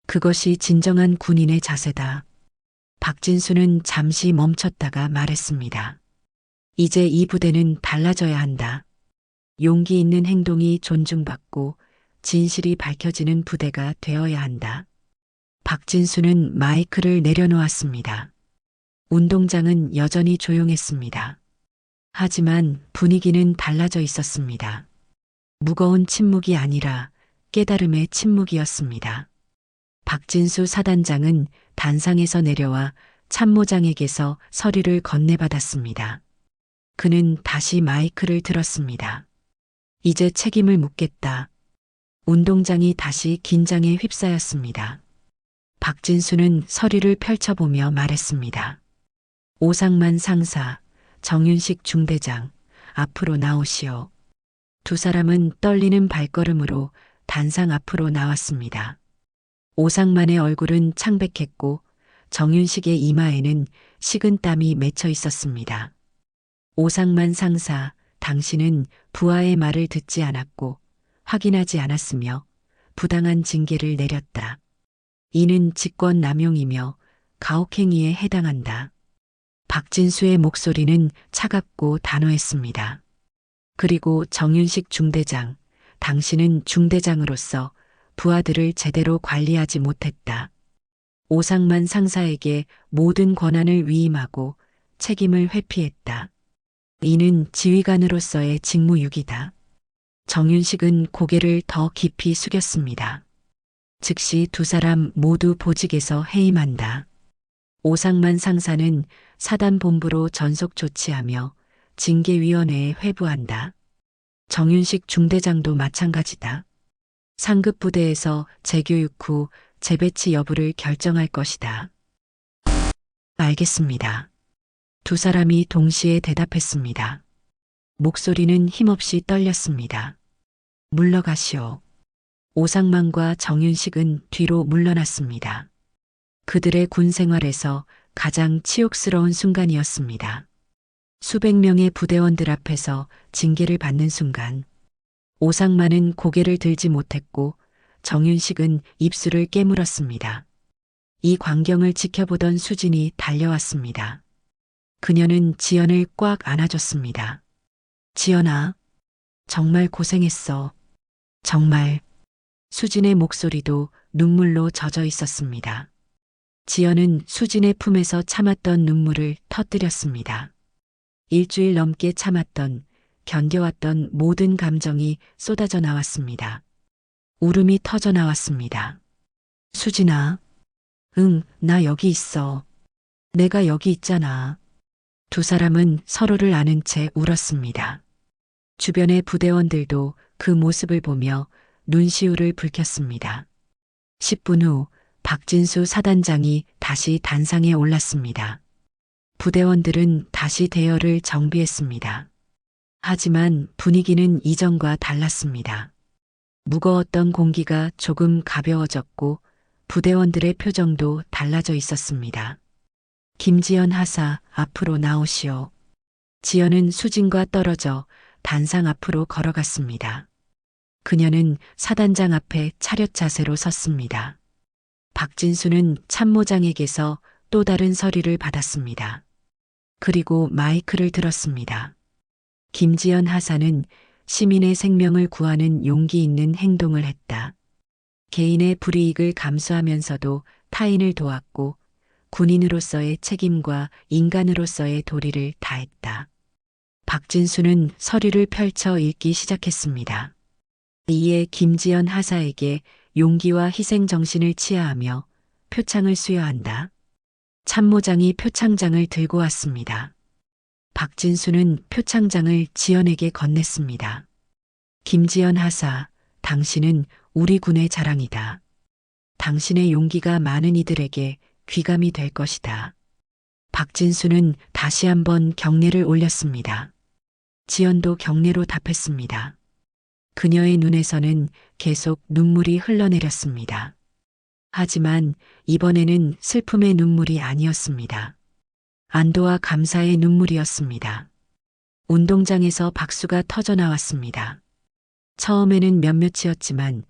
그것이 진정한 군인의 자세다. 박진수는 잠시 멈췄다가 말했습니다. 이제 이 부대는 달라져야 한다. 용기 있는 행동이 존중받고 진실이 밝혀지는 부대가 되어야 한다. 박진수는 마이크를 내려놓았습니다. 운동장은 여전히 조용했습니다. 하지만 분위기는 달라져 있었습니다. 무거운 침묵이 아니라 깨달음의 침묵이었습니다. 박진수 사단장은 단상에서 내려와 참모장에게서 서류를 건네받았습니다. 그는 다시 마이크를 들었습니다. 이제 책임을 묻겠다. 운동장이 다시 긴장에 휩싸였습니다. 박진수는 서류를 펼쳐보며 말했습니다. 오상만 상사, 정윤식 중대장, 앞으로 나오시오. 두 사람은 떨리는 발걸음으로 단상 앞으로 나왔습니다. 오상만의 얼굴은 창백했고 정윤식의 이마에는 식은 땀이 맺혀 있었습니다. 오상만 상사, 당신은 부하의 말을 듣지 않았고 확인하지 않았으며 부당한 징계를 내렸다. 이는 직권남용이며 가혹행위에 해당한다. 박진수의 목소리는 차갑고 단호했습니다. 그리고 정윤식 중대장, 당신은 중대장으로서 부하들을 제대로 관리하지 못했다. 오상만 상사에게 모든 권한을 위임하고 책임을 회피했다. 이는 지휘관으로서의 직무유기다. 정윤식은 고개를 더 깊이 숙였습니다. 즉시 두 사람 모두 보직에서 해임한다. 오상만 상사는 사단본부로 전속 조치하며 징계위원회에 회부한다. 정윤식 중대장도 마찬가지다. 상급 부대에서 재교육 후 재배치 여부를 결정할 것이다. 알겠습니다. 두 사람이 동시에 대답했습니다. 목소리는 힘없이 떨렸습니다. 물러가시오. 오상만과 정윤식은 뒤로 물러났습니다. 그들의 군 생활에서 가장 치욕스러운 순간이었습니다. 수백 명의 부대원들 앞에서 징계를 받는 순간, 오상만은 고개를 들지 못했고 정윤식은 입술을 깨물었습니다. 이 광경을 지켜보던 수진이 달려왔습니다. 그녀는 지연을 꽉 안아줬습니다. 지연아, 정말 고생했어. 정말. 수진의 목소리도 눈물로 젖어 있었습니다. 지연은 수진의 품에서 참았던 눈물을 터뜨렸습니다. 일주일 넘게 참았던, 견뎌왔던 모든 감정이 쏟아져 나왔습니다. 울음이 터져 나왔습니다. 수진아, 응, 나 여기 있어. 내가 여기 있잖아. 두 사람은 서로를 아는 채 울었습니다. 주변의 부대원들도 그 모습을 보며 눈시울을 붉혔습니다. 10분 후 박진수 사단장이 다시 단상에 올랐습니다. 부대원들은 다시 대열을 정비했습니다. 하지만 분위기는 이전과 달랐습니다. 무거웠던 공기가 조금 가벼워졌고 부대원들의 표정도 달라져 있었습니다. 김지연 하사, 앞으로 나오시오. 지연은 수진과 떨어져 단상 앞으로 걸어갔습니다. 그녀는 사단장 앞에 차렷 자세로 섰습니다. 박진수는 참모장에게서 또 다른 서류를 받았습니다. 그리고 마이크를 들었습니다. 김지연 하사는 시민의 생명을 구하는 용기 있는 행동을 했다. 개인의 불이익을 감수하면서도 타인을 도왔고 군인으로서의 책임과 인간으로서의 도리를 다했다. 박진수는 서류를 펼쳐 읽기 시작했습니다. 이에 김지연 하사에게 용기와 희생 정신을 치하하며 표창을 수여한다. 참모장이 표창장을 들고 왔습니다. 박진수는 표창장을 지연에게 건넸습니다. 김지연 하사, 당신은 우리 군의 자랑이다. 당신의 용기가 많은 이들에게 귀감이 될 것이다. 박진수는 다시 한번 경례를 올렸습니다. 지연도 경례로 답했습니다. 그녀의 눈에서는 계속 눈물이 흘러내렸습니다. 하지만 이번에는 슬픔의 눈물이 아니었습니다. 안도와 감사의 눈물이었습니다. 운동장에서 박수가 터져 나왔습니다. 처음에는 몇몇이었지만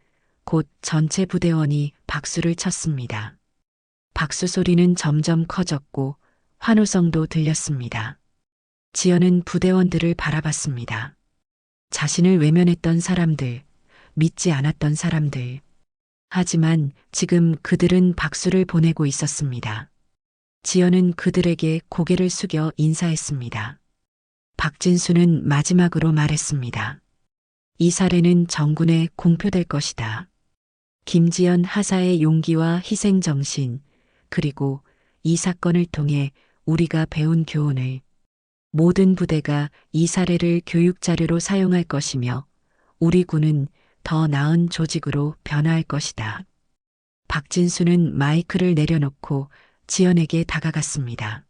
곧 전체 부대원이 박수를 쳤습니다. 박수 소리는 점점 커졌고 환호성도 들렸습니다. 지연은 부대원들을 바라봤습니다. 자신을 외면했던 사람들, 믿지 않았던 사람들. 하지만 지금 그들은 박수를 보내고 있었습니다. 지연은 그들에게 고개를 숙여 인사했습니다. 박진수는 마지막으로 말했습니다. 이 사례는 정군에 공표될 것이다. 김지연 하사의 용기와 희생 정신, 그리고 이 사건을 통해 우리가 배운 교훈을 모든 부대가 이 사례를 교육 자료로 사용할 것이며 우리 군은 더 나은 조직으로 변화할 것이다. 박진수는 마이크를 내려놓고 지연에게 다가갔습니다.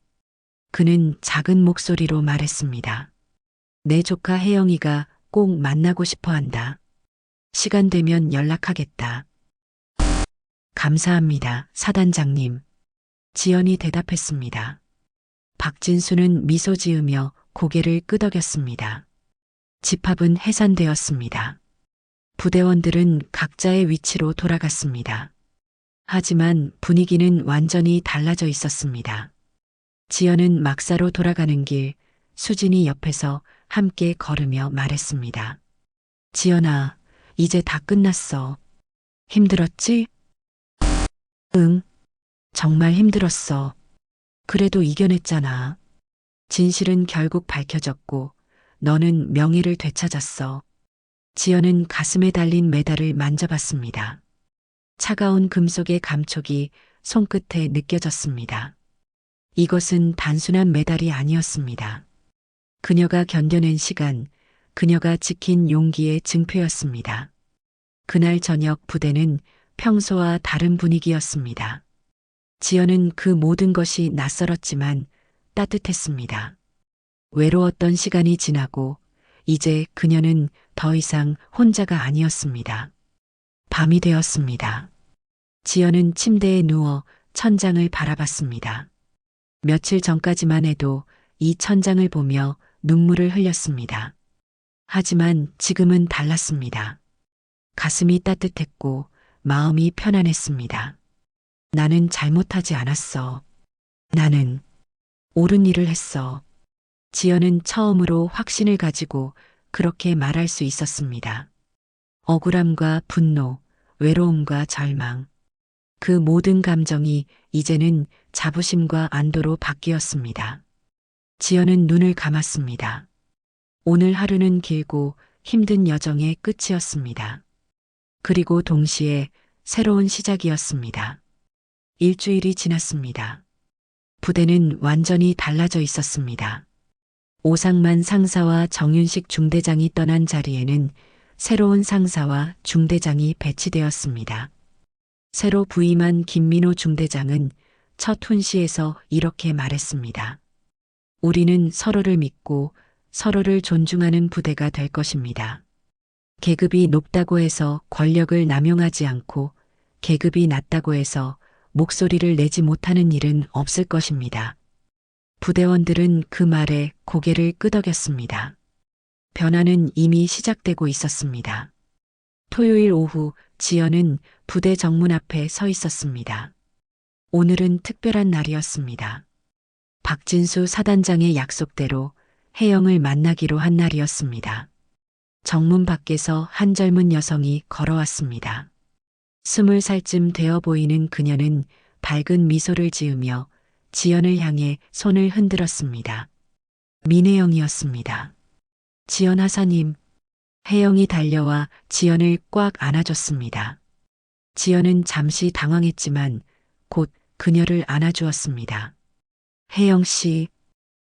그는 작은 목소리로 말했습니다. 내 조카 혜영이가 꼭 만나고 싶어 한다. 시간 되면 연락하겠다. 감사합니다, 사단장님. 지연이 대답했습니다. 박진수는 미소 지으며 고개를 끄덕였습니다. 집합은 해산되었습니다. 부대원들은 각자의 위치로 돌아갔습니다. 하지만 분위기는 완전히 달라져 있었습니다. 지연은 막사로 돌아가는 길, 수진이 옆에서 함께 걸으며 말했습니다. 지연아, 이제 다 끝났어. 힘들었지? 응, 정말 힘들었어. 그래도 이겨냈잖아. 진실은 결국 밝혀졌고 너는 명예를 되찾았어. 지연은 가슴에 달린 메달을 만져봤습니다. 차가운 금속의 감촉이 손끝에 느껴졌습니다. 이것은 단순한 메달이 아니었습니다. 그녀가 견뎌낸 시간, 그녀가 지킨 용기의 증표였습니다. 그날 저녁 부대는 평소와 다른 분위기였습니다. 지연은 그 모든 것이 낯설었지만 따뜻했습니다. 외로웠던 시간이 지나고 이제 그녀는 더 이상 혼자가 아니었습니다. 밤이 되었습니다. 지연은 침대에 누워 천장을 바라봤습니다. 며칠 전까지만 해도 이 천장을 보며 눈물을 흘렸습니다. 하지만 지금은 달랐습니다. 가슴이 따뜻했고 마음이 편안했습니다. 나는 잘못하지 않았어. 나는 옳은 일을 했어. 지연은 처음으로 확신을 가지고 그렇게 말할 수 있었습니다. 억울함과 분노, 외로움과 절망. 그 모든 감정이 이제는 자부심과 안도로 바뀌었습니다. 지연은 눈을 감았습니다. 오늘 하루는 길고 힘든 여정의 끝이었습니다. 그리고 동시에 새로운 시작이었습니다. 일주일이 지났습니다. 부대는 완전히 달라져 있었습니다. 오상만 상사와 정윤식 중대장이 떠난 자리에는 새로운 상사와 중대장이 배치되었습니다. 새로 부임한 김민호 중대장은 첫 훈시에서 이렇게 말했습니다. 우리는 서로를 믿고 서로를 존중하는 부대가 될 것입니다. 계급이 높다고 해서 권력을 남용하지 않고 계급이 낮다고 해서 목소리를 내지 못하는 일은 없을 것입니다. 부대원들은 그 말에 고개를 끄덕였습니다. 변화는 이미 시작되고 있었습니다. 토요일 오후 지연은 부대 정문 앞에 서 있었습니다. 오늘은 특별한 날이었습니다. 박진수 사단장의 약속대로 혜영을 만나기로 한 날이었습니다. 정문 밖에서 한 젊은 여성이 걸어왔습니다. 20살쯤 되어 보이는 그녀는 밝은 미소를 지으며 지연을 향해 손을 흔들었습니다. 민혜영이었습니다. 지연 하사님, 혜영이 달려와 지연을 꽉 안아줬습니다. 지연은 잠시 당황했지만 곧 그녀를 안아주었습니다. 혜영 씨,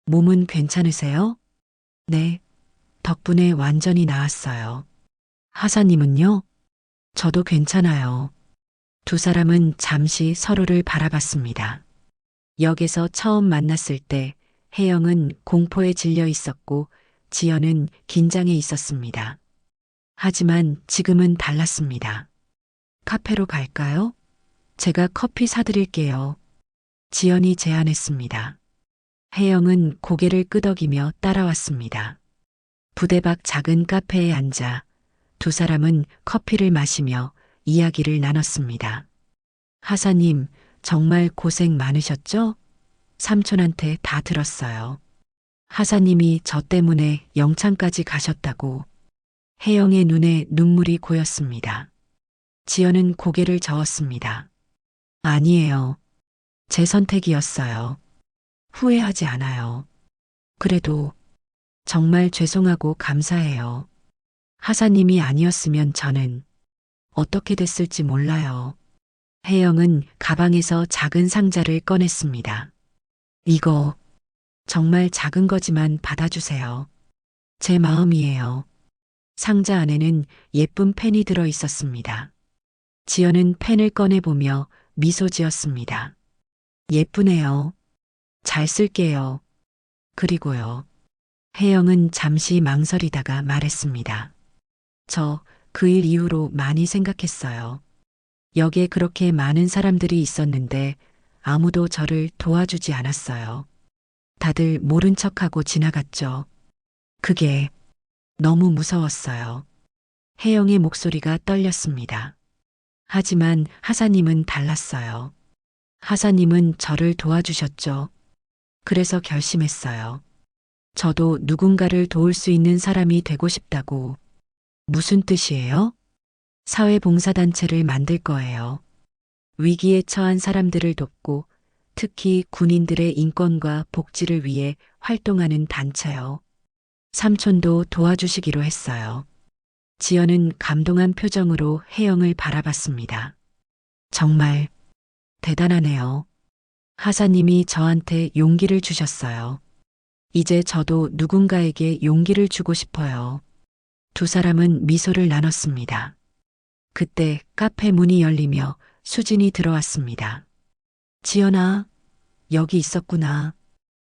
몸은 괜찮으세요? 네, 덕분에 완전히 나았어요. 하사님은요? 저도 괜찮아요. 두 사람은 잠시 서로를 바라봤습니다. 역에서 처음 만났을 때 혜영은 공포에 질려 있었고 지연은 긴장해 있었습니다. 하지만 지금은 달랐습니다. 카페로 갈까요? 제가 커피 사드릴게요. 지연이 제안했습니다. 혜영은 고개를 끄덕이며 따라왔습니다. 부대 밖 작은 카페에 앉아 두 사람은 커피를 마시며 이야기를 나눴습니다. 하사님, 정말 고생 많으셨죠? 삼촌한테 다 들었어요. 하사님이 저 때문에 영창까지 가셨다고. 혜영의 눈에 눈물이 고였습니다. 지연은 고개를 저었습니다. 아니에요. 제 선택이었어요. 후회하지 않아요. 그래도 정말 죄송하고 감사해요. 하사님이 아니었으면 저는 어떻게 됐을지 몰라요. 혜영은 가방에서 작은 상자를 꺼냈습니다. 이거 정말 작은 거지만 받아주세요. 제 마음이에요. 상자 안에는 예쁜 펜이 들어 있었습니다. 지연은 펜을 꺼내보며 미소 지었습니다. 예쁘네요. 잘 쓸게요. 그리고요. 혜영은 잠시 망설이다가 말했습니다. 저 그 일 이후로 많이 생각했어요. 역에 그렇게 많은 사람들이 있었는데 아무도 저를 도와주지 않았어요. 다들 모른 척하고 지나갔죠. 그게 너무 무서웠어요. 혜영의 목소리가 떨렸습니다. 하지만 하사님은 달랐어요. 하사님은 저를 도와주셨죠. 그래서 결심했어요. 저도 누군가를 도울 수 있는 사람이 되고 싶다고. 무슨 뜻이에요? 사회봉사단체를 만들 거예요. 위기에 처한 사람들을 돕고 특히 군인들의 인권과 복지를 위해 활동하는 단체요. 삼촌도 도와주시기로 했어요. 지연은 감동한 표정으로 혜영을 바라봤습니다. 정말 대단하네요. 하사님이 저한테 용기를 주셨어요. 이제 저도 누군가에게 용기를 주고 싶어요. 두 사람은 미소를 나눴습니다. 그때 카페 문이 열리며 수진이 들어왔습니다. 지연아, 여기 있었구나.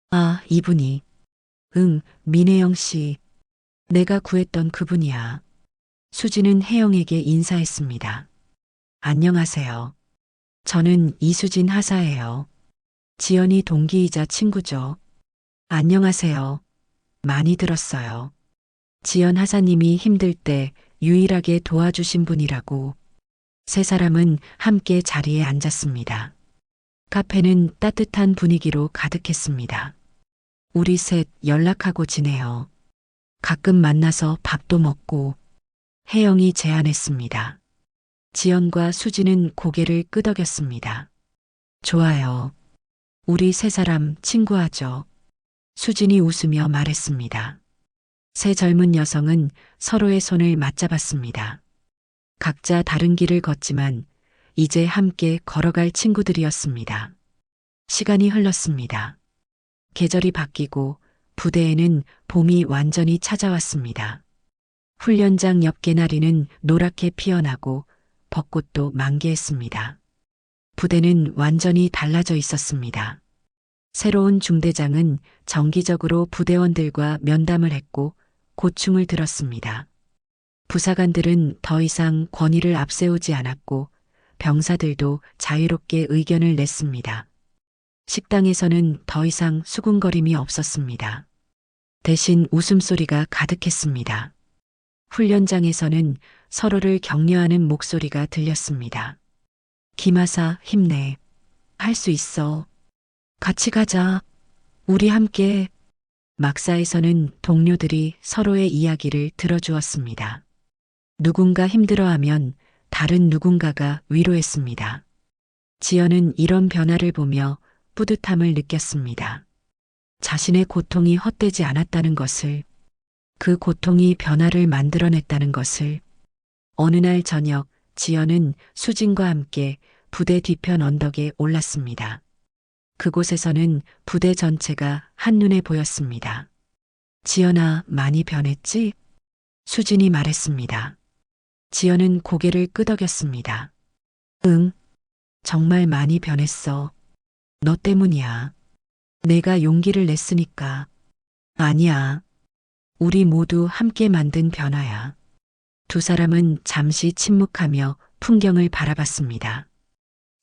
아, 이분이. 응, 민혜영 씨. 내가 구했던 그분이야. 수진은 혜영에게 인사했습니다. 안녕하세요. 저는 이수진 하사예요. 지연이 동기이자 친구죠. 안녕하세요. 많이 들었어요. 지연 하사님이 힘들 때 유일하게 도와주신 분이라고. 세 사람은 함께 자리에 앉았습니다. 카페는 따뜻한 분위기로 가득했습니다. 우리 셋 연락하고 지내요. 가끔 만나서 밥도 먹고. 혜영이 제안했습니다. 지연과 수지는 고개를 끄덕였습니다. 좋아요. 우리 세 사람 친구하죠. 수진이 웃으며 말했습니다. 세 젊은 여성은 서로의 손을 맞잡았습니다. 각자 다른 길을 걷지만 이제 함께 걸어갈 친구들이었습니다. 시간이 흘렀습니다. 계절이 바뀌고 부대에는 봄이 완전히 찾아왔습니다. 훈련장 옆 개나리는 노랗게 피어나고 벚꽃도 만개했습니다. 부대는 완전히 달라져 있었습니다. 새로운 중대장은 정기적으로 부대원들과 면담을 했고 고충을 들었습니다. 부사관들은 더 이상 권위를 앞세우지 않았고 병사들도 자유롭게 의견을 냈습니다. 식당에서는 더 이상 수군거림이 없었습니다. 대신 웃음소리가 가득했습니다. 훈련장에서는 서로를 격려하는 목소리가 들렸습니다. 김하사 힘내. 할 수 있어. 같이 가자. 우리 함께. 막사에서는 동료들이 서로의 이야기를 들어주었습니다. 누군가 힘들어하면 다른 누군가가 위로했습니다. 지연은 이런 변화를 보며 뿌듯함을 느꼈습니다. 자신의 고통이 헛되지 않았다는 것을, 그 고통이 변화를 만들어냈다는 것을. 어느 날 저녁, 지연은 수진과 함께 부대 뒤편 언덕에 올랐습니다. 그곳에서는 부대 전체가 한눈에 보였습니다. 지연아, 많이 변했지? 수진이 말했습니다. 지연은 고개를 끄덕였습니다. 응, 정말 많이 변했어. 너 때문이야. 내가 용기를 냈으니까. 아니야. 우리 모두 함께 만든 변화야. 두 사람은 잠시 침묵하며 풍경을 바라봤습니다.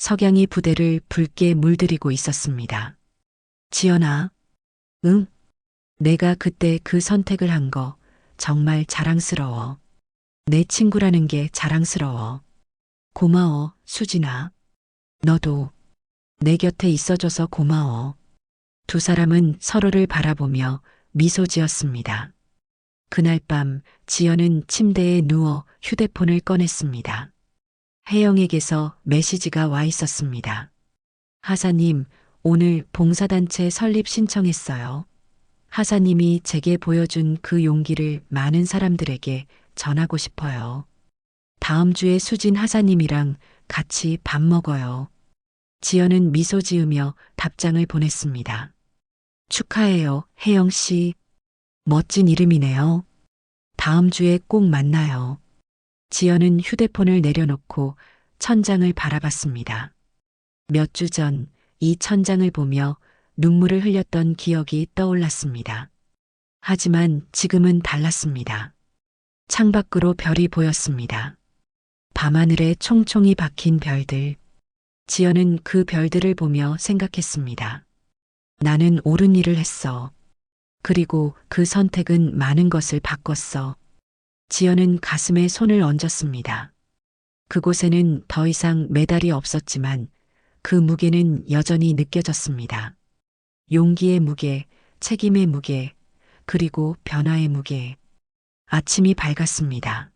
석양이 부대를 붉게 물들이고 있었습니다. 지연아, 응? 내가 그때 그 선택을 한 거 정말 자랑스러워. 내 친구라는 게 자랑스러워. 고마워, 수진아. 너도 내 곁에 있어줘서 고마워. 두 사람은 서로를 바라보며 미소 지었습니다. 그날 밤 지연은 침대에 누워 휴대폰을 꺼냈습니다. 혜영에게서 메시지가 와 있었습니다. 하사님, 오늘 봉사단체 설립 신청했어요. 하사님이 제게 보여준 그 용기를 많은 사람들에게 전하고 싶어요. 다음 주에 수진 하사님이랑 같이 밥 먹어요. 지연은 미소 지으며 답장을 보냈습니다. 축하해요, 혜영 씨. 멋진 이름이네요. 다음 주에 꼭 만나요. 지연은 휴대폰을 내려놓고 천장을 바라봤습니다. 몇 주 전 이 천장을 보며 눈물을 흘렸던 기억이 떠올랐습니다. 하지만 지금은 달랐습니다. 창밖으로 별이 보였습니다. 밤하늘에 총총히 박힌 별들. 지연은 그 별들을 보며 생각했습니다. 나는 옳은 일을 했어. 그리고 그 선택은 많은 것을 바꿨어. 지연은 가슴에 손을 얹었습니다. 그곳에는 더 이상 메달이 없었지만 그 무게는 여전히 느껴졌습니다. 용기의 무게, 책임의 무게, 그리고 변화의 무게. 아침이 밝았습니다.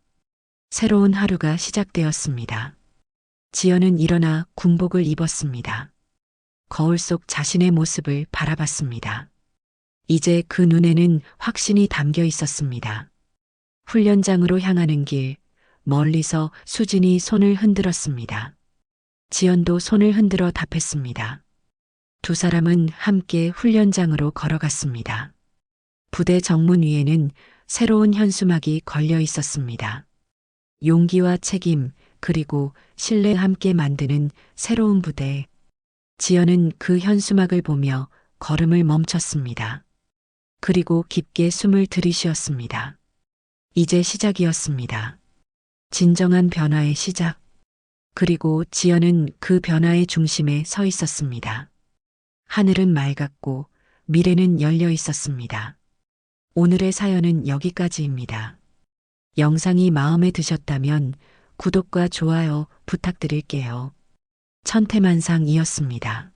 새로운 하루가 시작되었습니다. 지연은 일어나 군복을 입었습니다. 거울 속 자신의 모습을 바라봤습니다. 이제 그 눈에는 확신이 담겨 있었습니다. 훈련장으로 향하는 길, 멀리서 수진이 손을 흔들었습니다. 지연도 손을 흔들어 답했습니다. 두 사람은 함께 훈련장으로 걸어갔습니다. 부대 정문 위에는 새로운 현수막이 걸려 있었습니다. 용기와 책임, 그리고 신뢰 함께 만드는 새로운 부대. 지연은 그 현수막을 보며 걸음을 멈췄습니다. 그리고 깊게 숨을 들이쉬었습니다. 이제 시작이었습니다. 진정한 변화의 시작. 그리고 지연은 그 변화의 중심에 서 있었습니다. 하늘은 맑았고 미래는 열려 있었습니다. 오늘의 사연은 여기까지입니다. 영상이 마음에 드셨다면 구독과 좋아요 부탁드릴게요. 천태만상이었습니다.